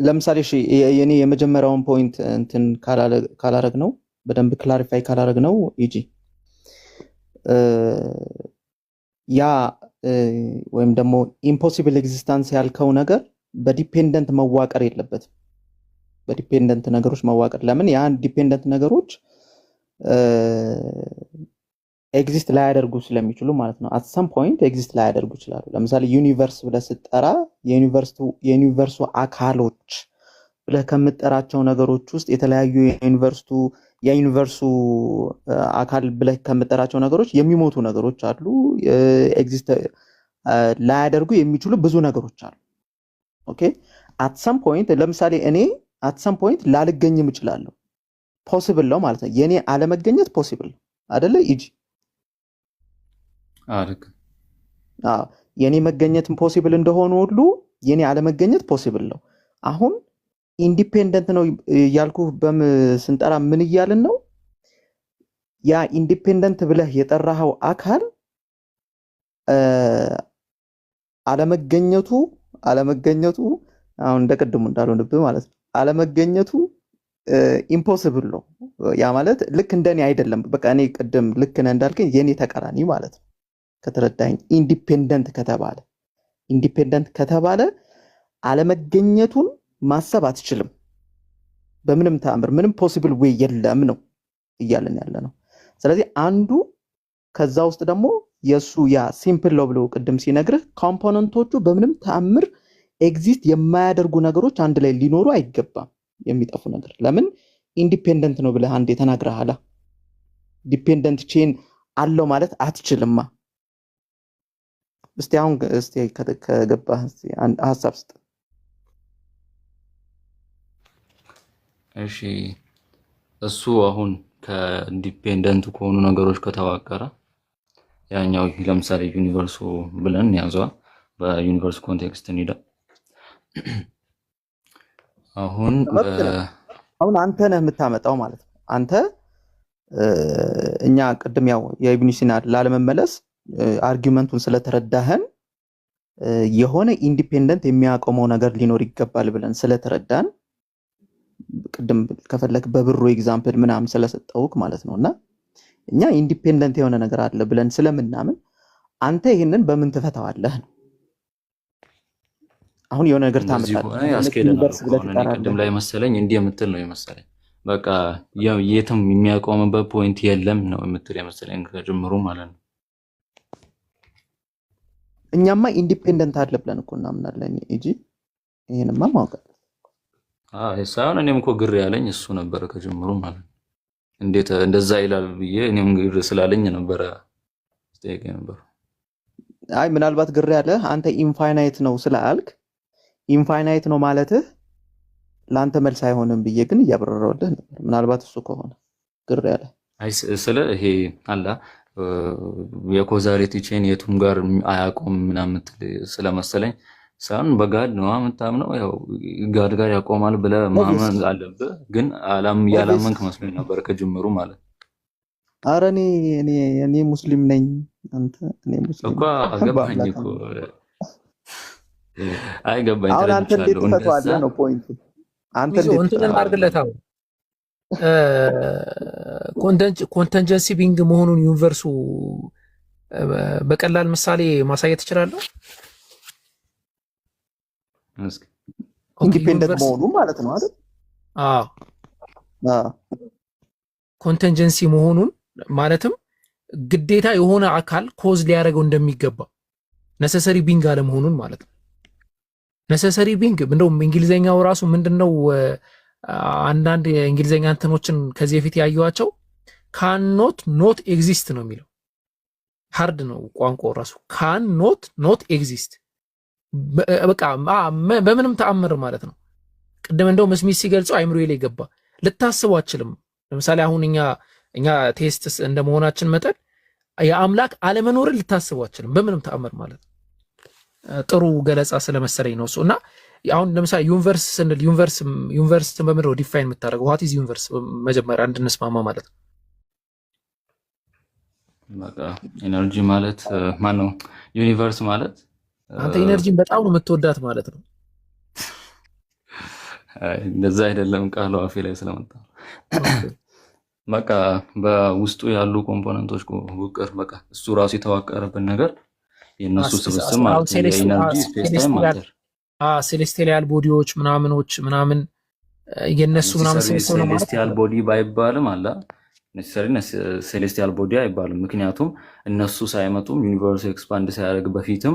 ለምሳሌ እሺ የኔ የመጀመሪያውን ፖይንት እንትን ካላረግ ነው በደንብ ክላሪፋይ ካላረግ ነው ኢጂ ያ ወይም ደግሞ ኢምፖሲብል ኤግዚስተንስ ያልከው ነገር በዲፔንደንት መዋቀር የለበትም። በዲፔንደንት ነገሮች መዋቀር ለምን ያን ዲፔንደንት ነገሮች ኤግዚስት ላያደርጉ ስለሚችሉ ማለት ነው። አት ሰም ፖይንት ኤግዚስት ላያደርጉ ይችላሉ። ለምሳሌ ዩኒቨርስ ብለህ ስትጠራ የዩኒቨርሱ አካሎች ብለህ ከምትጠራቸው ነገሮች ውስጥ የተለያዩ የዩኒቨርሱ አካል ብለህ ከምትጠራቸው ነገሮች የሚሞቱ ነገሮች አሉ። ኤግዚስት ላያደርጉ የሚችሉ ብዙ ነገሮች አሉ። ኦኬ አት ሰም ፖይንት ለምሳሌ እኔ አት ሰም ፖይንት ላልገኝም እችላለሁ። ፖሲብል ነው ማለት ነው። የኔ አለመገኘት ፖሲብል ነው አይደለ ኢጂ? የኔ መገኘትም ፖሲብል እንደሆነ ሁሉ የኔ አለመገኘት ፖሲብል ነው። አሁን ኢንዲፔንደንት ነው ያልኩ ስንጠራ ምን እያልን ነው? ያ ኢንዲፔንደንት ብለህ የጠራኸው አካል አለመገኘቱ አሁን እንደቀድሙ እንዳልሆንብህ ማለት ነው። አለመገኘቱ ኢምፖሲብል ነው። ያ ማለት ልክ እንደኔ አይደለም። በቃ እኔ ቅድም ልክ ነህ እንዳልከኝ የኔ ተቃራኒ ማለት ነው። ከተረዳኝ ኢንዲፔንደንት ከተባለ አለመገኘቱን ማሰብ አትችልም። በምንም ተአምር ምንም ፖሲብል ዌይ የለም ነው እያለን ያለ ነው። ስለዚህ አንዱ ከዛ ውስጥ ደግሞ የሱ ያ ሲምፕል ነው ብሎ ቅድም ሲነግርህ ኮምፖነንቶቹ በምንም ተአምር ኤግዚስት የማያደርጉ ነገሮች አንድ ላይ ሊኖሩ አይገባም። የሚጠፉ ነገር ለምን ኢንዲፔንደንት ነው ብለህ አንዴ ተናግረሃል። ዲፔንደንት ቼን አለው ማለት አትችልማ። እስቲ አሁን ከገባህ ሀሳብ ስጥ። እሺ እሱ አሁን ከዲፔንደንት ከሆኑ ነገሮች ከተዋቀረ ያኛው ለምሳሌ ዩኒቨርሱ ብለን ያዘዋ በዩኒቨርስ ኮንቴክስት እንሂዳ። አሁን አንተ ነህ የምታመጣው ማለት ነው። አንተ እኛ ቅድም ያው የኢብኑ ሲና ላለመመለስ አርጊውመንቱን ስለተረዳህን የሆነ ኢንዲፔንደንት የሚያቆመው ነገር ሊኖር ይገባል ብለን ስለተረዳን ቅድም ከፈለክ በብሩ ኤግዛምፕል ምናምን ስለሰጠውክ ማለት ነውና እኛ ኢንዲፔንደንት የሆነ ነገር አለ ብለን ስለምናምን አንተ ይሄንን በምን ትፈታዋለህ ነው። አሁን የሆነ ነገር ታመጣለህ ያስኬደናል። ቅድም ላይ መሰለኝ እንዲህ የምትል ነው የመሰለኝ በቃ የትም የሚያቆምበት ፖይንት የለም ነው የምትል የመሰለኝ ከጅምሩ ማለት ነው። እኛማ ኢንዲፔንደንት አለ ብለን እኮ እናምናለን እንጂ ይሄንማ ማውቀ ሳይሆን እኔም እኮ ግር ያለኝ እሱ ነበረ ከጅምሩ ማለት ነው። እንዴት እንደዛ ይላል ብዬ እኔም ግር ስላለኝ ነበረ ስጠይቅ ነበር። አይ ምናልባት ግር ያለ አንተ ኢንፋይናይት ነው ስላልክ ኢንፋይናይት ነው ማለትህ ለአንተ መልስ አይሆንም ብዬ ግን እያብራራሁልህ ነበር። ምናልባት እሱ ከሆነ ግር ያለ አይ ስለ ይሄ አላ የኮዛሊቲ ቼን የቱም ጋር አያቆም ምናምን ስለመሰለኝ ሳን በጋድ ነው የምታምነው። ያው ጋድ ጋር ያቆማል ብለህ ማመን አለብህ። ግን ያላመንክ መስሎኝ ነበር ከጅምሩ ማለት ነው። ኧረ እኔ ሙስሊም ነኝ አንተ እኔ ሙስሊም እኮ አገባኝ እኮ አይ ገባኝ። አሁን አንተ እንዴት ትፈታዋለህ ነው ፖይንቱ። አንተ እንትን እናድርግለታው ኮንተንጀንሲ ቢንግ መሆኑን ዩኒቨርሱ በቀላል ምሳሌ ማሳየት እችላለሁ። ኢንዲፔንደንት መሆኑ ማለት ነው አይደል? አዎ ኮንተንጀንሲ መሆኑን ማለትም ግዴታ የሆነ አካል ኮዝ ሊያደርገው እንደሚገባ ነሰሰሪ ቢንግ አለመሆኑን ማለት ነው። ነሰሰሪ ቢንግ እንደውም እንግሊዘኛው ራሱ ምንድነው አንዳንድ የእንግሊዘኛ እንትኖችን ከዚህ በፊት ያዩዋቸው ካን ኖት ኤግዚስት ነው የሚለው። ሃርድ ነው ቋንቋው ራሱ ካን ኖት ኤግዚስት በቃ በምንም ተአምር ማለት ነው። ቅድም እንደውም ስሚት ሲገልጸው አይምሮዬ ላይ ገባ። ልታስቡ አችልም። ለምሳሌ አሁን እኛ ቴስትስ እንደመሆናችን መጠን የአምላክ አለመኖርን ልታስቡ አችልም በምንም ተአምር ማለት ነው። ጥሩ ገለጻ ስለመሰለኝ ነው እሱ። እና አሁን ለምሳሌ ዩኒቨርስ ስንል ዩኒቨርስን በምንድነው ዲፋይን የምታደርገው? ዋት ኢዝ ዩኒቨርስ መጀመሪያ እንድንስማማ ማለት ነው። በቃ ኤነርጂ ማለት ማን ነው? ዩኒቨርስ ማለት አንተ ኢነርጂን በጣም ነው የምትወዳት ማለት ነው። እንደዛ አይደለም ቃሉ አፌ ላይ ስለመጣ በቃ በውስጡ ያሉ ኮምፖነንቶች ውቅር በቃ እሱ ራሱ የተዋቀረበት ነገር የነሱ ስብስብ ማለት ነው። የኤነርጂ ስፔስ ታይም ማተር ሴሌስቲያል ቦዲዎች ምናምን የነሱ ምናምን ስብስብ ነው ማለት ሴሌስቲያል ቦዲ ባይባልም አላ ኔሴሰሪ ሴሌስቲያል ቦዲ አይባልም። ምክንያቱም እነሱ ሳይመጡም ዩኒቨርስ ኤክስፓንድ ሳያደርግ በፊትም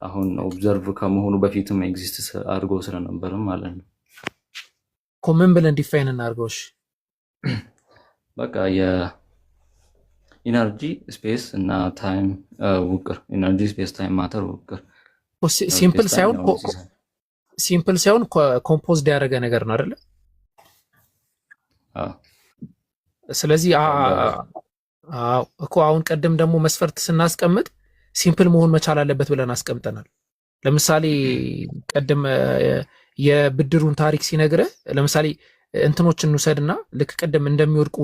አሁን ኦብዘርቭ ከመሆኑ በፊትም ኤግዚስት አድርጎ ስለነበርም ማለት ነው። ኮመን ብለን ዲፋይን እናድርገው። እሺ በቃ የኢነርጂ ስፔስ እና ታይም ውቅር ኢነርጂ ስፔስ ታይም ማተር ውቅር ሲምፕል ሳይሆን ኮምፖዝድ ያደረገ ነገር ነው አይደለ? ስለዚህ እኮ አሁን ቀደም ደግሞ መስፈርት ስናስቀምጥ ሲምፕል መሆን መቻል አለበት ብለን አስቀምጠናል። ለምሳሌ ቀደም የብድሩን ታሪክ ሲነግረ ለምሳሌ እንትኖችን እንውሰድና ልክ ቀደም እንደሚወድቁ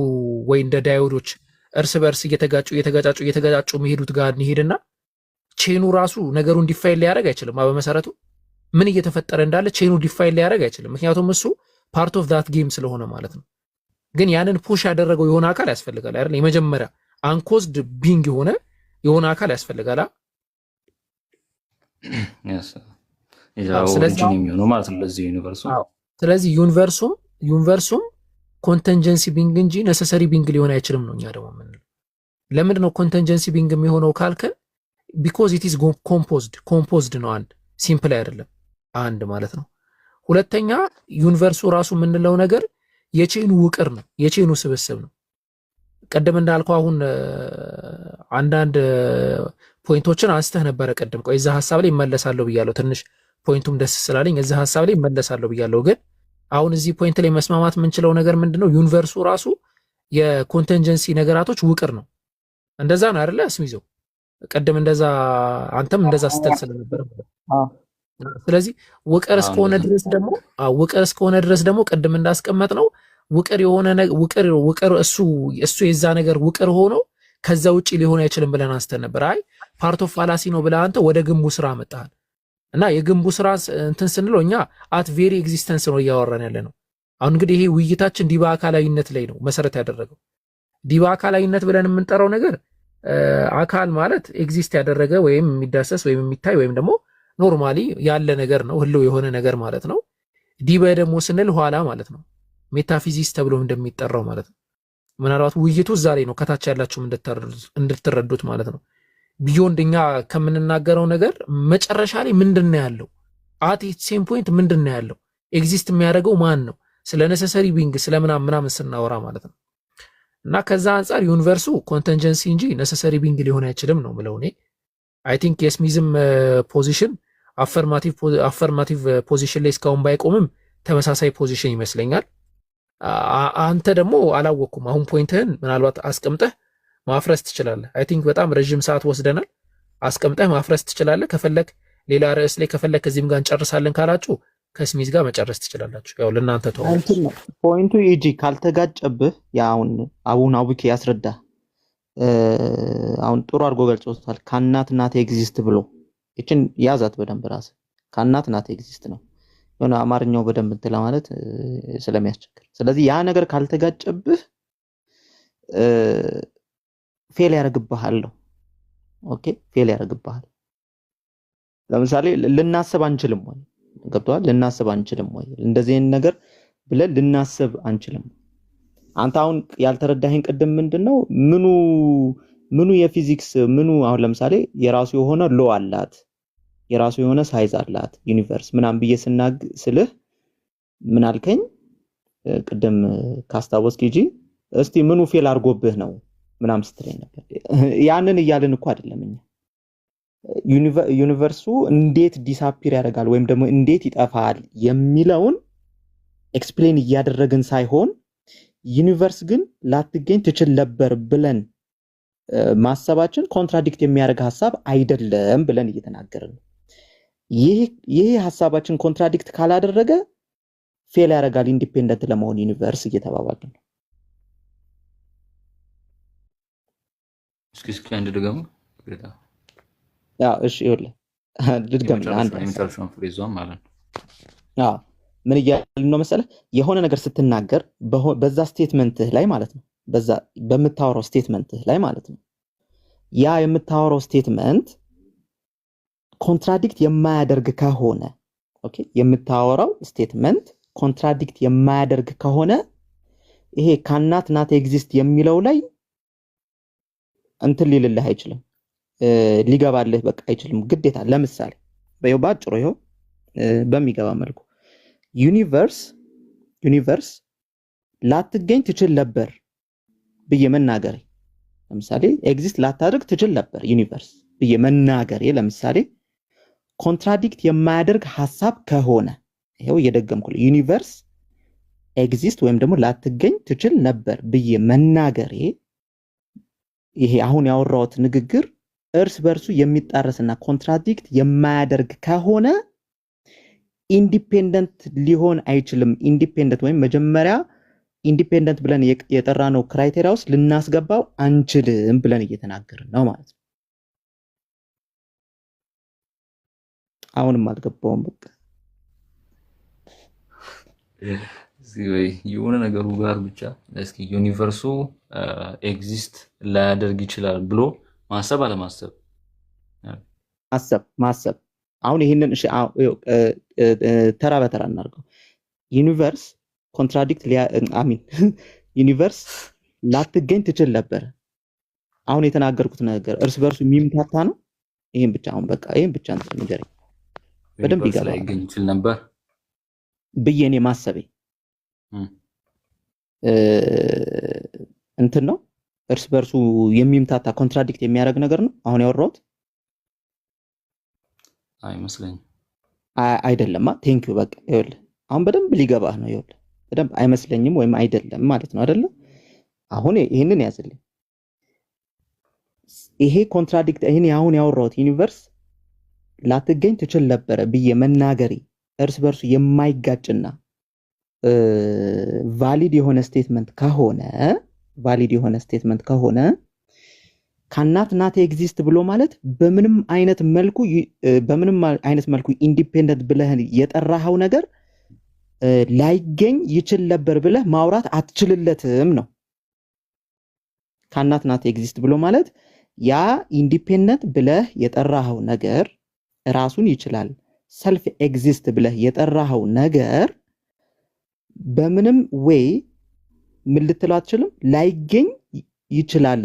ወይ እንደ ዳዮዶች እርስ በእርስ እየተጋጩ መሄዱት ጋር እንሄድና ቼኑ ራሱ ነገሩን ዲፋይን ሊያደርግ አይችልም። በመሰረቱ ምን እየተፈጠረ እንዳለ ቼኑ ዲፋይን ሊያደርግ አይችልም። ምክንያቱም እሱ ፓርት ኦፍ ዳት ጌም ስለሆነ ማለት ነው። ግን ያንን ፑሽ ያደረገው የሆነ አካል ያስፈልጋል አይደል? የመጀመሪያ አንኮዝድ ቢንግ የሆነ አካል ያስፈልጋል። ስለዚህ ዩኒቨርሱም ኮንተንጀንሲ ቢንግ እንጂ ነሰሰሪ ቢንግ ሊሆን አይችልም ነው እኛ ደግሞ የምንለው። ለምንድን ነው ኮንተንጀንሲ ቢንግ የሚሆነው ካልከን ቢኮዝ ኢት ኢዝ ኮምፖዝድ ነው። አንድ ሲምፕል አይደለም አንድ ማለት ነው። ሁለተኛ ዩኒቨርሱ ራሱ የምንለው ነገር የቼኑ ውቅር ነው፣ የቼኑ ስብስብ ነው። ቀደም እንዳልከው አሁን አንዳንድ ፖይንቶችን አንስተህ ነበረ ቀደም። ቆይ እዛ ሐሳብ ላይ እመለሳለሁ ብያለሁ። ትንሽ ፖይንቱም ደስ ስላለኝ እዛ ሐሳብ ላይ እመለሳለሁ ብያለሁ። ግን አሁን እዚህ ፖይንት ላይ መስማማት የምንችለው ነገር ምንድነው? ዩኒቨርሱ ራሱ የኮንተንጀንሲ ነገራቶች ውቅር ነው። እንደዛ ነው አይደለ? እስሚዘው ቀደም እንደዛ አንተም እንደዛ ስትል ስለነበረ ስለዚህ ውቅር እስከሆነ ድረስ ደግሞ ቀደም እንዳስቀመጥ ነው ውቅር የሆነ ውቅር እሱ የዛ ነገር ውቅር ሆኖ ከዛ ውጪ ሊሆን አይችልም ብለን አንስተን ነበር። አይ ፓርት ኦፍ ፋላሲ ነው ብለህ አንተ ወደ ግንቡ ስራ መጣሃል። እና የግንቡ ስራ እንትን ስንለው እኛ አት ቬሪ ኤግዚስተንስ ነው እያወራን ያለ ነው። አሁን እንግዲህ ይሄ ውይይታችን ዲባ አካላዊነት ላይ ነው መሰረት ያደረገው። ዲባ አካላዊነት ብለን የምንጠራው ነገር አካል ማለት ኤግዚስት ያደረገ ወይም የሚዳሰስ ወይም የሚታይ ወይም ደግሞ ኖርማሊ ያለ ነገር ነው፣ ህልው የሆነ ነገር ማለት ነው። ዲበ ደግሞ ስንል ኋላ ማለት ነው። ሜታፊዚክስ ተብሎ እንደሚጠራው ማለት ነው። ምናልባት ውይይቱ እዛ ላይ ነው ከታች ያላችሁም እንድትረዱት ማለት ነው። ቢዮንድ እኛ ከምንናገረው ነገር መጨረሻ ላይ ምንድን ነው ያለው? አት ሴም ፖይንት ምንድን ነው ያለው? ኤግዚስት የሚያደርገው ማን ነው? ስለ ነሰሰሪ ቢንግ ስለ ምናምን ስናወራ ማለት ነው። እና ከዛ አንጻር ዩኒቨርሱ ኮንተንጀንሲ እንጂ ነሰሰሪ ቢንግ ሊሆን አይችልም ነው ምለው እኔ። አይ ቲንክ የስሚዝም ፖዚሽን አፈርማቲቭ ፖዚሽን ላይ እስካሁን ባይቆምም ተመሳሳይ ፖዚሽን ይመስለኛል። አንተ ደግሞ አላወቅኩም። አሁን ፖይንትህን ምናልባት አስቀምጠህ ማፍረስ ትችላለህ። አይ ቲንክ በጣም ረዥም ሰዓት ወስደናል። አስቀምጠህ ማፍረስ ትችላለህ። ከፈለክ ሌላ ርዕስ ላይ ከፈለክ ከዚህም ጋር እንጨርሳለን ካላችሁ ከስሚዝ ጋር መጨረስ ትችላላችሁ። ያው ለእናንተ ተው። ፖይንቱ ኢጂ ካልተጋጨብህ አሁን አቡነ አቡኪ ያስረዳ አሁን ጥሩ አድርጎ ገልጾታል። ካናት ናት ኤግዚስት ብሎ እቺን ያዛት በደንብ ራስህ። ካናት ናት ኤግዚስት ነው የሆነ አማርኛው በደንብ እንትን ለማለት ስለሚያስቸግር፣ ስለዚህ ያ ነገር ካልተጋጨብህ ፌል ያደርግብሃል ነው። ኦኬ ፌል ያደርግብሃል። ለምሳሌ ልናስብ አንችልም ወይ? ገብቶሃል? ልናስብ አንችልም ወይ? እንደዚህ አይነት ነገር ብለን ልናስብ አንችልም። አንተ አሁን ያልተረዳኸኝ ቅድም ምንድነው ምኑ የፊዚክስ ምኑ አሁን ለምሳሌ የራሱ የሆነ ሎ አላት፣ የራሱ የሆነ ሳይዝ አላት ዩኒቨርስ ምናምን ብዬ ስልህ ምን አልከኝ ቅድም ካስታወስክ እንጂ እስቲ ምኑ ፌል አድርጎብህ ነው ምናምን ስትለኝ ነበር። ያንን እያልን እኮ አይደለም እኛ ዩኒቨርሱ እንዴት ዲሳፒር ያደርጋል ወይም ደግሞ እንዴት ይጠፋል የሚለውን ኤክስፕሌን እያደረግን ሳይሆን ዩኒቨርስ ግን ላትገኝ ትችል ነበር ብለን ማሰባችን ኮንትራዲክት የሚያደርግ ሐሳብ አይደለም ብለን እየተናገርን ነው። ይሄ ሐሳባችን ኮንትራዲክት ካላደረገ ፌል ያደርጋል ኢንዲፔንደንት ለመሆን ዩኒቨርስ እየተባባልን ነው። እስኪ አንድ ድገሙ። እሺ ይኸውልህ ልድገምልህ አንድ ኢንተርፕሬሽን ፍሬዟን ማለት ነው። ምን እያልን ነው መሰለህ? የሆነ ነገር ስትናገር በዛ ስቴትመንትህ ላይ ማለት ነው፣ በዛ በምታወራው ስቴትመንትህ ላይ ማለት ነው፣ ያ የምታወራው ስቴትመንት ኮንትራዲክት የማያደርግ ከሆነ ኦኬ፣ የምታወራው ስቴትመንት ኮንትራዲክት የማያደርግ ከሆነ ይሄ ካናት ናት ኤግዚስት የሚለው ላይ እንትን ሊልልህ አይችልም፣ ሊገባልህ በቃ አይችልም ግዴታ። ለምሳሌ በይው ባጭሩ ይኸው በሚገባ መልኩ ዩኒቨርስ ላትገኝ ትችል ነበር ብዬ መናገሬ፣ ለምሳሌ ኤግዚስት ላታደርግ ትችል ነበር ዩኒቨርስ ብዬ መናገሬ ለምሳሌ ኮንትራዲክት የማያደርግ ሐሳብ ከሆነ ይሄው እየደገምኩልህ ዩኒቨርስ ኤግዚስት ወይም ደግሞ ላትገኝ ትችል ነበር ብዬ መናገሬ ይሄ አሁን ያወራሁት ንግግር እርስ በርሱ የሚጣረስና ኮንትራዲክት የማያደርግ ከሆነ ኢንዲፔንደንት ሊሆን አይችልም። ኢንዲፔንደንት ወይም መጀመሪያ ኢንዲፔንደንት ብለን የጠራነው ክራይቴሪያ ውስጥ ልናስገባው አንችልም ብለን እየተናገርን ነው ማለት ነው። አሁንም አልገባውም። በቃ የሆነ ነገሩ ጋር ብቻ እስኪ ዩኒቨርሱ ኤግዚስት ላያደርግ ይችላል ብሎ ማሰብ አለማሰብ ማሰብ አሁን ይሄንን እሺ ተራ በተራ እናድርገው። ዩኒቨርስ ኮንትራዲክት ዩኒቨርስ ላትገኝ ትችል ነበር። አሁን የተናገርኩት ነገር እርስ በርሱ የሚምታታ ነው። ይሄን ብቻ አሁን በቃ ይሄን ብቻ ንገረኝ በደንብ ይገባል። ላይገኝ ይችል ነበር ብዬ እኔ ማሰቤ እንትን ነው። እርስ በርሱ የሚምታታ ኮንትራዲክት የሚያደርግ ነገር ነው አሁን ያወራሁት አይመስለኝም። አይደለማ ቴንክ ዩ በቃ ይኸውልህ አሁን በደንብ ሊገባህ ነው። ይኸውልህ በደንብ አይመስለኝም ወይም አይደለም ማለት ነው አይደለ? አሁን ይሄንን ያዝልኝ። ይሄ ኮንትራዲክት ይሄን አሁን ያወራሁት ዩኒቨርስ ላትገኝ ትችል ነበር ብዬ መናገሬ እርስ በርሱ የማይጋጭና ቫሊድ የሆነ ስቴትመንት ከሆነ ካናት ናት ኤግዚስት ብሎ ማለት በምንም አይነት መልኩ ኢንዲፔንደንት ብለህ የጠራኸው ነገር ላይገኝ ይችል ነበር ብለህ ማውራት አትችልለትም ነው። ካናት ናት ኤግዚስት ብሎ ማለት ያ ኢንዲፔንደንት ብለህ የጠራኸው ነገር ራሱን ይችላል። ሰልፍ ኤግዚስት ብለህ የጠራኸው ነገር በምንም ዌይ ምን ልትለው አትችልም፣ ላይገኝ ይችላል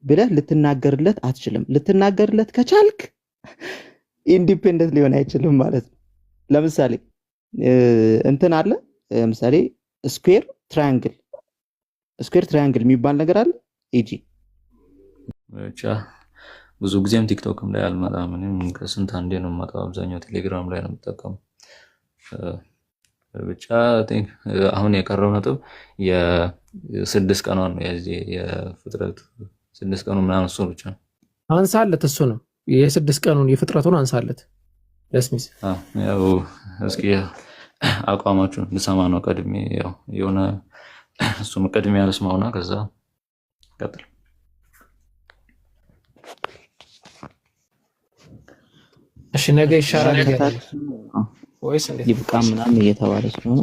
ብለህ ልትናገርለት አትችልም። ልትናገርለት ከቻልክ ኢንዲፔንደንት ሊሆን አይችልም ማለት ነው። ለምሳሌ እንትን አለ፣ ለምሳሌ ስኩዌር ትራያንግል የሚባል ነገር አለ። ኤጂ ብቻ ብዙ ጊዜም ቲክቶክም ላይ አልመጣም። እኔም ከስንት አንዴ ነው የምመጣው። አብዛኛው ቴሌግራም ላይ ነው የምጠቀመው። ብቻ አሁን የቀረው ነጥብ የ6 ቀኗን ነው የፍጥረት 6 ቀኑ ምናምን እሱ ብቻ ነው አንሳለት። እሱ ነው የ6 ቀኑን የፍጥረቱን አንሳለት። ለስሚስ ያው እስኪ አቋማችሁን ልሰማ ነው ቀድሜ። ያው የሆነ እሱም ቀድሜ ያልስማውና ከዛ ቀጥል። እሺ ነገ ይሻላል ወይስ እንዴ? ይብቃ ምናምን እየተባለ ስለሆነ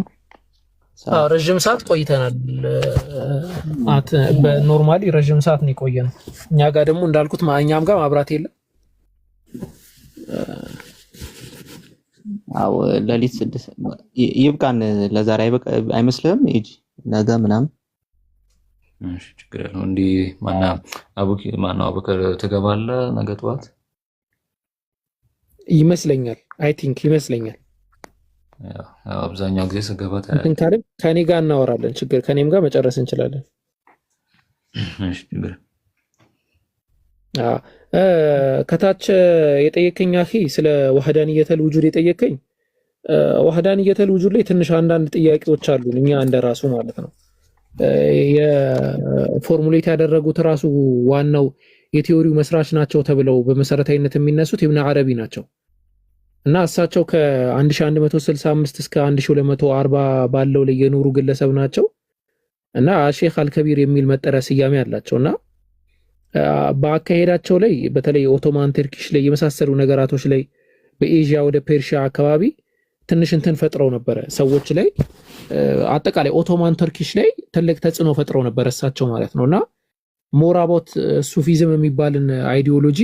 ረጅም ሰዓት ቆይተናል። በኖርማሊ ረጅም ሰዓት ነው የቆየነው። እኛ ጋር ደግሞ እንዳልኩት እኛም ጋር ማብራት የለም። አዎ ለሊት 6 ይብቃን። ለዛሬ አይመስልህም? ኤጂ ነገ ምናምን እሺ ችግር የለውም። እንዲ አቡከር ትገባለህ ነገ ጠዋት ይመስለኛል። አይ ቲንክ ይመስለኛል። ያው አብዛኛው ጊዜ ስገባ ከኔ ጋር እናወራለን። ችግር ከኔም ጋር መጨረስ እንችላለን። እሺ ችግር ከታች የጠየከኝ አኺ ስለ ወህዳንየተል ውጁድ የጠየከኝ ወህዳንየተል ውጁድ ላይ ትንሽ አንዳንድ ጥያቄዎች አሉ። እኛ እንደራሱ ማለት ነው የፎርሙሌት ያደረጉት ራሱ ዋናው የቲዮሪው መስራች ናቸው ተብለው በመሰረታዊነት የሚነሱት ኢብኑ አረቢ ናቸው እና እሳቸው ከ1165 እስከ 1240 ባለው ላይ የኖሩ ግለሰብ ናቸው እና ሼክ አልከቢር የሚል መጠሪያ ስያሜ አላቸውና በአካሄዳቸው ላይ በተለይ ኦቶማን ተርኪሽ ላይ የመሳሰሉ ነገራቶች ላይ በኤዥያ ወደ ፐርሺያ አካባቢ ትንሽ እንትን ፈጥረው ነበር ሰዎች ላይ አጠቃላይ ኦቶማን ተርኪሽ ላይ ትልቅ ተጽዕኖ ፈጥረው ነበር እሳቸው ማለት ነውና ሞራቦት ሱፊዝም የሚባልን አይዲዮሎጂ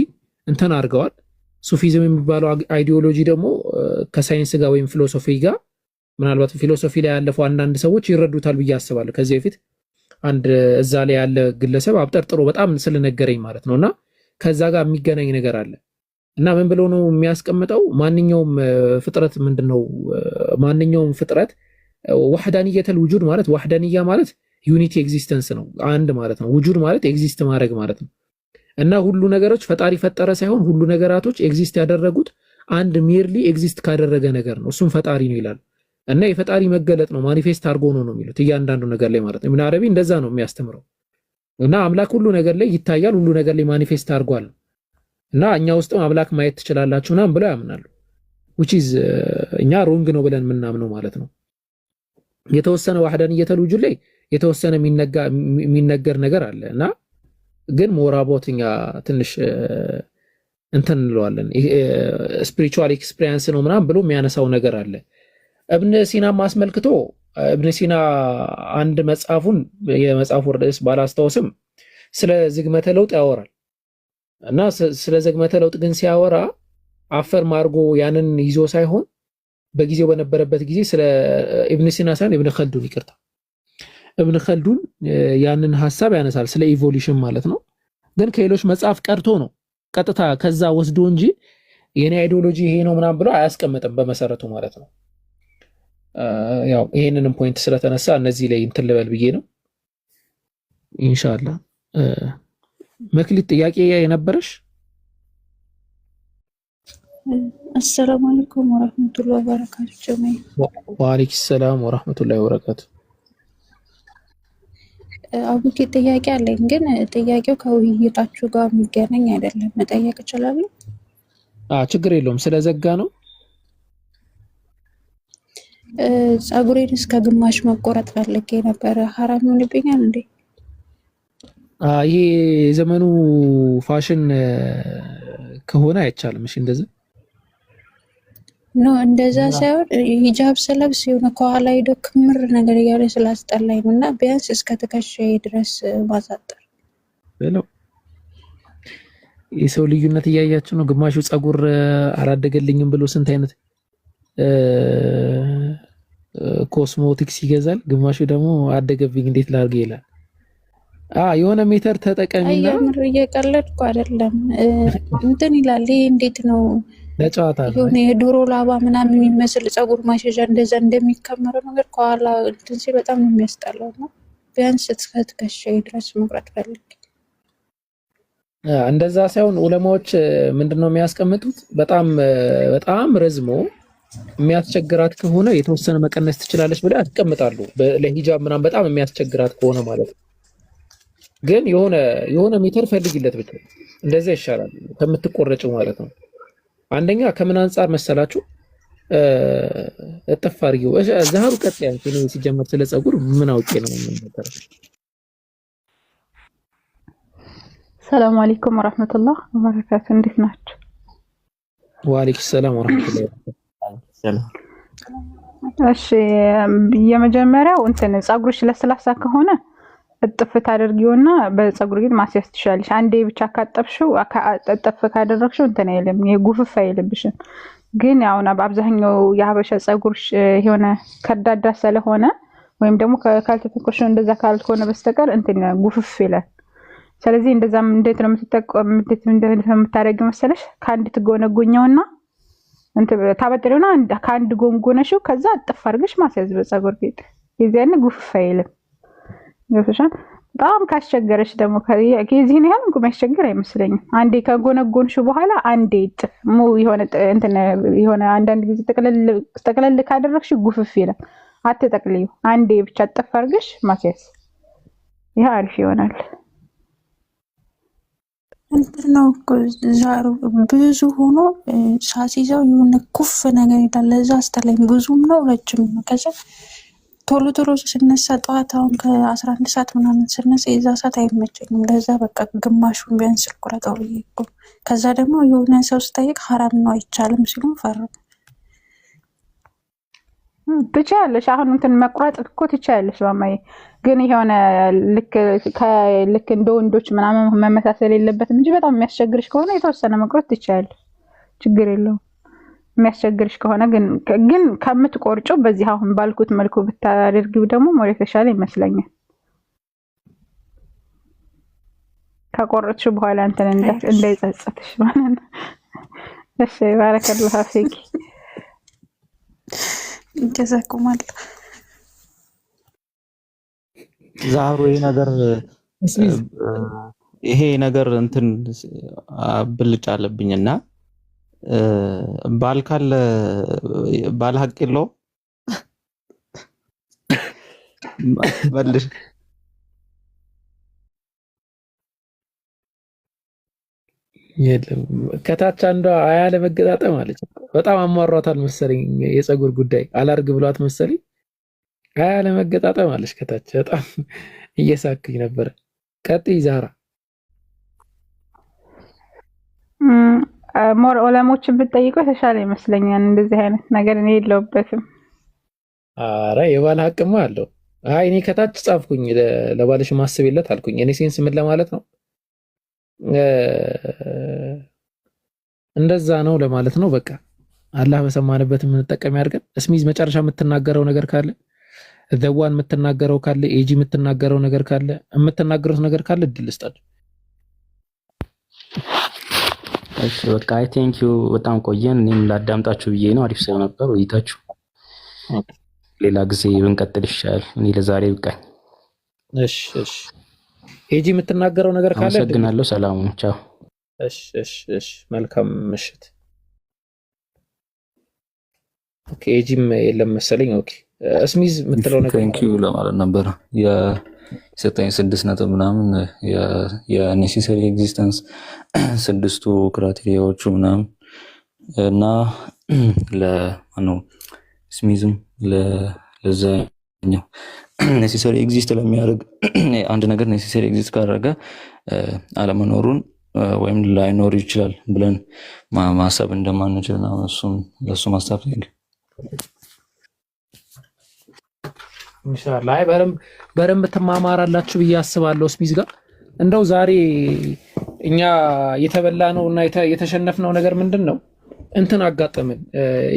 እንትን አድርገዋል። ሱፊዝም የሚባለው አይዲዮሎጂ ደግሞ ከሳይንስ ጋር ወይም ፊሎሶፊ ጋር ምናልባት ፊሎሶፊ ላይ ያለፈው አንዳንድ ሰዎች ይረዱታል ብዬ አስባለሁ። ከዚህ በፊት አንድ እዛ ላይ ያለ ግለሰብ አብጠርጥሮ በጣም ስለነገረኝ ማለት ነውና ከዛ ጋር የሚገናኝ ነገር አለ እና ምን ብለው ነው የሚያስቀምጠው? ማንኛውም ፍጥረት ምንድነው? ማንኛውም ፍጥረት ወህዳንየተል ውጁድ ማለት ወህዳንያ ማለት ዩኒቲ ኤግዚስተንስ ነው፣ አንድ ማለት ነው። ውጁድ ማለት ኤግዚስት ማድረግ ማለት ነው እና ሁሉ ነገሮች ፈጣሪ ፈጠረ ሳይሆን ሁሉ ነገራቶች ኤግዚስት ያደረጉት አንድ ሜርሊ ኤግዚስት ካደረገ ነገር ነው፣ እሱም ፈጣሪ ነው ይላል እና የፈጣሪ መገለጥ ነው፣ ማኒፌስት አድርጎ ነው የሚሉት እያንዳንዱ ነገር ላይ ማለት ነው። ኢብኑ አረቢ እንደዛ ነው የሚያስተምረው እና አምላክ ሁሉ ነገር ላይ ይታያል፣ ሁሉ ነገር ላይ ማኒፌስት አድርጓል እና እኛ ውስጥም አምላክ ማየት ትችላላችሁ ምናምን ብለው ያምናሉ። which is እኛ ሮንግ ነው ብለን የምናምነው ማለት ነው። የተወሰነ ወህዳንየተል ውጁድ ላይ የተወሰነ የሚነገር ነገር አለ እና ግን ሞራቦትኛ ትንሽ እንትን እንለዋለን ስፒሪቹዋል ኤክስፒሪየንስ ነው ምናምን ብሎ የሚያነሳው ነገር አለ። እብነ ሲና ማስመልክቶ እብነ ሲና አንድ መጽሐፉን የመጽሐፉ ርዕስ ባላስታውስም ስለ ዝግመተ ለውጥ ያወራል እና ስለ ዝግመተ ለውጥ ግን ሲያወራ አፈር ማርጎ ያንን ይዞ ሳይሆን በጊዜው በነበረበት ጊዜ ስለ ኢብኑ ሲና ሳይሆን ኢብኑ ኸልዱን ይቅርታ ኢብኑ ኸልዱን ያንን ሐሳብ ያነሳል ስለ ኢቮሉሽን ማለት ነው። ግን ከሌሎች መጽሐፍ ቀርቶ ነው ቀጥታ ከዛ ወስዶ እንጂ የኔ አይዲዮሎጂ ይሄ ነው ምናምን ብሎ አያስቀምጥም በመሰረቱ ማለት ነው። ያው ይሄንንም ፖይንት ስለተነሳ እነዚህ ላይ እንትን ልበል ብዬ ነው። ኢንሻአላህ መክሊት ጥያቄ የነበረሽ? አሰላሙ አለይኩም ወራህመቱላሂ ወበረካቱ። ጀማይ ወአለይኩም ሰላም ወራህመቱላሂ ወበረካቱ። አቡኪ ጥያቄ አለኝ፣ ግን ጥያቄው ከውይይታችሁ ጋር የሚገናኝ አይደለም። መጠየቅ እችላለሁ? ችግር የለውም። ስለዘጋ ነው። ጸጉሬን እስከ ግማሽ መቆረጥ ፈልጌ ነበረ። ሐራም ይሆንብኛል እንዴ? ይሄ የዘመኑ ፋሽን ከሆነ አይቻልም። እሺ እንደዛ ኖ እንደዛ ሳይሆን ሂጃብ ስለብስ የሆነ ከኋላ ሄዶ ክምር ነገር እያለ ስላስጠላኝ ነው እና ቢያንስ እስከ ትከሻዬ ድረስ ማሳጠር በለው። የሰው ልዩነት እያያችሁ ነው። ግማሹ ጸጉር አላደገልኝም ብሎ ስንት አይነት ኮስሞቲክስ ይገዛል፣ ግማሹ ደግሞ አደገብኝ እንዴት ላድርግ ይላል። የሆነ ሜተር ተጠቀሚና የምር እየቀለድኩ አይደለም። እንትን ይላል። ይሄ እንዴት ነው ለጨዋታ ነው። የሆነ የዶሮ ላባ ምናምን የሚመስል ፀጉር ማሸዣ እንደዛ እንደሚከመረው ነገር ከኋላ እንትን ሲል በጣም ነው የሚያስጠላው። ነው ቢያንስ እስከ ትከሻዬ ድረስ መቁረጥ ፈልግ። እንደዛ ሳይሆን ዑለማዎች ምንድነው የሚያስቀምጡት? በጣም ረዝሞ የሚያስቸግራት ከሆነ የተወሰነ መቀነስ ትችላለች ብለው ያስቀምጣሉ። ለሂጃብ ምናምን በጣም የሚያስቸግራት ከሆነ ማለት ነው። ግን የሆነ ሜትር ፈልጊለት ብቻ እንደዛ ይሻላል ከምትቆረጭው ማለት ነው። አንደኛ ከምን አንፃር መሰላችሁ? እጥፍ አድርጊው ዛህሩ ቀጥ ያንቺ ነው። ሲጀመር ስለ ፀጉር ምን አውቄ ነው የምንነገረው? ሰላም አለይኩም ወራህመቱላህ ወበረካቱ። እንዴት ናችሁ? ወአለይኩም ሰላም ወራህመቱላህ ሰላም። እሺ የመጀመሪያው እንትን ፀጉርሽ ለስላሳ ከሆነ እጥፍ ታደርጊውና በፀጉር ግን ማስያዝ ትችላለሽ። አንዴ ብቻ ካጠብሽው እጥፍ ካደረግሽው እንትን አይልም፣ የጉፍፍ አይልብሽም። ግን ያው በአብዛኛው የሀበሻ ፀጉር የሆነ ከርዳዳ ስለሆነ ወይም ደግሞ ካልተተኮሽ እንደዛ ካልሆነ በስተቀር እንትን ጉፍፍ ይላል። ስለዚህ እንደዛም እንዴት ነው የምታደርጊው መሰለሽ? ከአንድ ትጎነጎኘውና እንትን ታበጥሪውና ከአንድ ጎንጎነሽው ከዛ እጥፍ አድርገሽ ማስያዝ በፀጉር ጌጥ። የዚያን ጉፍፍ አይልም። ይወስሻል። በጣም ካስቸገረሽ ደግሞ ከዚህን ያህል እንኳን የሚያስቸግር አይመስለኝም። አንዴ ከጎነጎንሽ በኋላ አንዴ እጥፍ የሆነ አንዳንድ ጊዜ ጠቅለል ካደረግሽ ጉፍፍ ይላል። አትጠቅልዩ፣ አንዴ ብቻ እጥፍ አድርገሽ ማስያዝ። ይሄ አሪፍ ይሆናል። እንትን ነው ዛሩ ብዙ ሆኖ ሳሲዛው የሆነ ኩፍ ነገር ይላል። ለዛ አስተላኝ ብዙም ነው ረጅም ነው። ከዛ ቶሎ ስነሳ ጠዋት አሁን ከ11 ሰዓት ምናምን ስነሳ የዛ ሰዓት አይመቸኝም። ለዛ በቃ ግማሹን ቢያንስ ቁረጠው ብዬ እኮ። ከዛ ደግሞ የሆነ ሰው ስጠይቅ ሐራም ነው አይቻልም ሲሉ ፈራሁ። ትችያለሽ። አሁን እንትን መቁረጥ እኮ ትችያለሽ ማማዬ። ግን የሆነ ልክ እንደ ወንዶች ምናምን መመሳሰል የለበትም እንጂ በጣም የሚያስቸግርሽ ከሆነ የተወሰነ መቁረጥ ትችያለሽ፣ ችግር የለውም። የሚያስቸግርሽ ከሆነ ግን ከምትቆርጪው በዚህ አሁን ባልኩት መልኩ ብታደርጊው ደግሞ ሞር የተሻለ ይመስለኛል። ከቆረጥሽው በኋላ እንትን እንዳይጸጸትሽ ማለት ነው። እሺ ባረከላሁ ፊክ። ጀዛኩማል። ዛህሩ ይሄ ነገር እንትን ብልጭ አለብኝና ባል ካለ ባል ሀቅ የለውም መልሽ። የለም ከታች አንዷ አያ ለመገጣጠም አለች። በጣም አሟሯታል መሰለኝ የፀጉር ጉዳይ አላርግ ብሏት መሰለኝ አያ ለመገጣጠም አለች ከታች። በጣም እየሳክኝ ነበረ። ቀጥይ ዛህራ። ሞር ዑለሞችን ብትጠይቁ የተሻለ ይመስለኛል። እንደዚህ አይነት ነገር እኔ የለውበትም። አረ የባል ሀቅማ አለው። አይ እኔ ከታች ጻፍኩኝ ለባልሽ ማስብለት አልኩኝ። እኔ ሴንስ ምን ለማለት ነው እንደዛ ነው ለማለት ነው። በቃ አላህ በሰማንበት የምንጠቀም ያድርገን። እስሚዝ መጨረሻ የምትናገረው ነገር ካለ፣ ዘዋን የምትናገረው ካለ፣ ኤጂ የምትናገረው ነገር ካለ፣ የምትናገሩት ነገር ካለ እድል ስጣችሁ። እሺ በቃ አይ ቴንክ ዩ በጣም ቆየን። እኔም ላዳምጣችሁ ብዬ ነው። አሪፍ ሰው ነበር ውይይታችሁ። ሌላ ጊዜ ብንቀጥል ይሻላል። እኔ ለዛሬ ብቃኝ። እሺ ኤጂ የምትናገረው ነገር ካለ አመሰግናለሁ። ሰላሙን ቻው። እሺ መልካም ምሽት። ኦኬ ኤጂም የለም መሰለኝ። ኦኬ እስሚዝ የምትለው ነገር ቴንክ ዩ ለማለት ነበር። የሰጠኝ 6 ነጥብ ምናምን የኔሴሰሪ ኤግዚስተንስ 6ቱ ክራይቴሪያዎቹ ምናምን እና ለማነው ስሚዝም ለዛኛው ኔሴሰሪ ኤግዚስት ለሚያደርግ አንድ ነገር ኔሴሰሪ ኤግዚስት ካደረገ አለመኖሩን ወይም ላይኖር ይችላል ብለን ማሰብ እንደማንችል ነው። እሱም ለሱ ማስተፍ ይል ኢንሻአላህ። አይ በደንብ ትማማራላችሁ ብዬ አስባለሁ። ስሚዝ ጋር እንደው ዛሬ እኛ የተበላ ነው እና የተሸነፍነው ነገር ምንድን ነው? እንትን አጋጠምን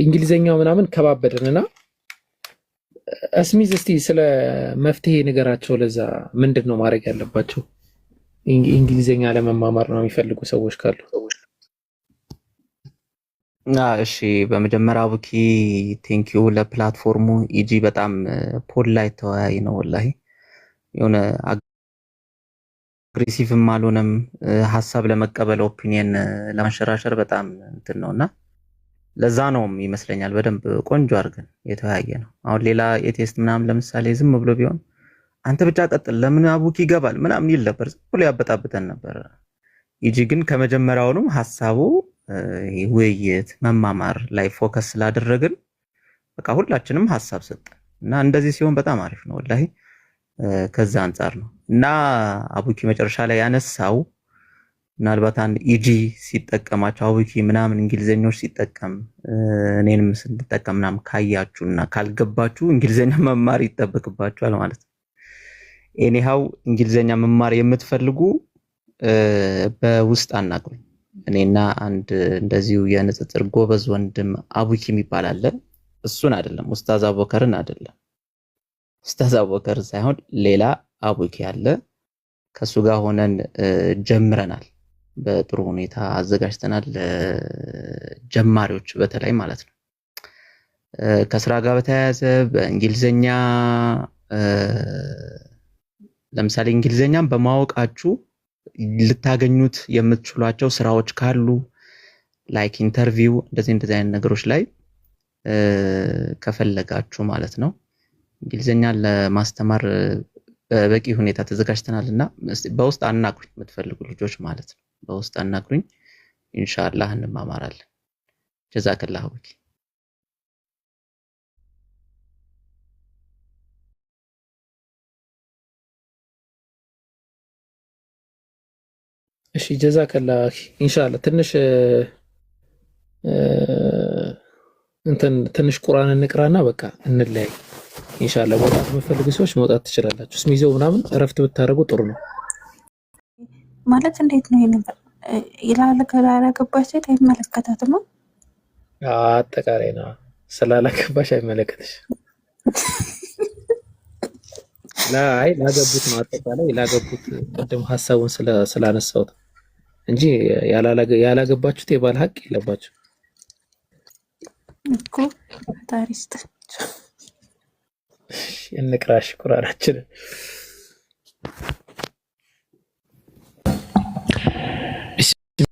እንግሊዘኛው ምናምን ከባበድንና እስሚዝ እስቲ ስለ መፍትሄ ንገራቸው። ለዛ ምንድን ነው ማድረግ ያለባቸው? እንግሊዝኛ ለመማማር ነው የሚፈልጉ ሰዎች ካሉ። እሺ በመጀመሪያ አቡኪ ቴንኪዩ ለፕላትፎርሙ። ኢጂ በጣም ፖል ላይ ተወያይ ነው ወላሂ የሆነ አግሬሲቭም አልሆነም። ሀሳብ ለመቀበል ኦፒኒየን ለማንሸራሸር በጣም እንትን ነውና ለዛ ነውም ይመስለኛል በደንብ ቆንጆ አድርገን የተወያየ ነው። አሁን ሌላ የቴስት ምናምን ለምሳሌ ዝም ብሎ ቢሆን አንተ ብቻ ቀጥል ለምን አቡኪ ይገባል ምናምን ይል ነበር፣ ዝም ብሎ ያበጣብጠን ነበር። ኢጂ ግን ከመጀመሪያውንም ሀሳቡ ውይይት መማማር ላይ ፎከስ ስላደረግን በቃ ሁላችንም ሀሳብ ሰጠን እና እንደዚህ ሲሆን በጣም አሪፍ ነው ወላሂ። ከዛ አንጻር ነው እና አቡኪ መጨረሻ ላይ ያነሳው ምናልባት አንድ ኢጂ ሲጠቀማቸው አቡኪ ምናምን እንግሊዘኞች ሲጠቀም እኔንም ስንጠቀም ምናምን ካያችሁና ካልገባችሁ እንግሊዘኛ መማር ይጠበቅባችኋል ማለት ነው። ኤኒሃው እንግሊዘኛ መማር የምትፈልጉ በውስጥ አናግሩኝ። እኔና አንድ እንደዚሁ የንጽጽር ጎበዝ ወንድም አቡኪ የሚባል አለ። እሱን አይደለም ኡስታዝ አቡበከርን አይደለም ኡስታዝ አቡበከር ሳይሆን ሌላ አቡኪ አለ። ከሱ ጋር ሆነን ጀምረናል። በጥሩ ሁኔታ አዘጋጅተናል። ጀማሪዎች በተለይ ማለት ነው። ከስራ ጋር በተያያዘ በእንግሊዘኛ ለምሳሌ እንግሊዘኛን በማወቃችሁ ልታገኙት የምትችሏቸው ስራዎች ካሉ ላይክ ኢንተርቪው እንደዚህ አይነት ነገሮች ላይ ከፈለጋችሁ ማለት ነው እንግሊዘኛን ለማስተማር በበቂ ሁኔታ ተዘጋጅተናልና በውስጥ አናግሩኝ የምትፈልጉ ልጆች ማለት ነው። በውስጥ አናግሩኝ ኢንሻአላህ እንማማራለን። ጀዛከላሁ አቡኪ። እሺ ጀዛከላህ ኢንሻአላህ። ትንሽ ቁርአን እንቅራና በቃ እንለያይ ኢንሻአላህ። መውጣት የምትፈልጉ ሰዎች መውጣት ትችላላችሁ። ስሚዘው ምናምን እረፍት ብታደርጉ ጥሩ ነው። ማለት እንዴት ነው ይሄ ነገር? ያላገባች ሴት አይመለከታትም ነው? አጠቃላይ ነው። ስላላገባሽ አይመለከትሽ። ላይ ላገቡት ነው አጠቃላይ ላገቡት ቅድም ሀሳቡን ስላነሳሁት እንጂ ያላገባችሁት የባል ሀቅ የለባችሁ እኮ ታሪስት እንቅራሽ ቁርአናችንን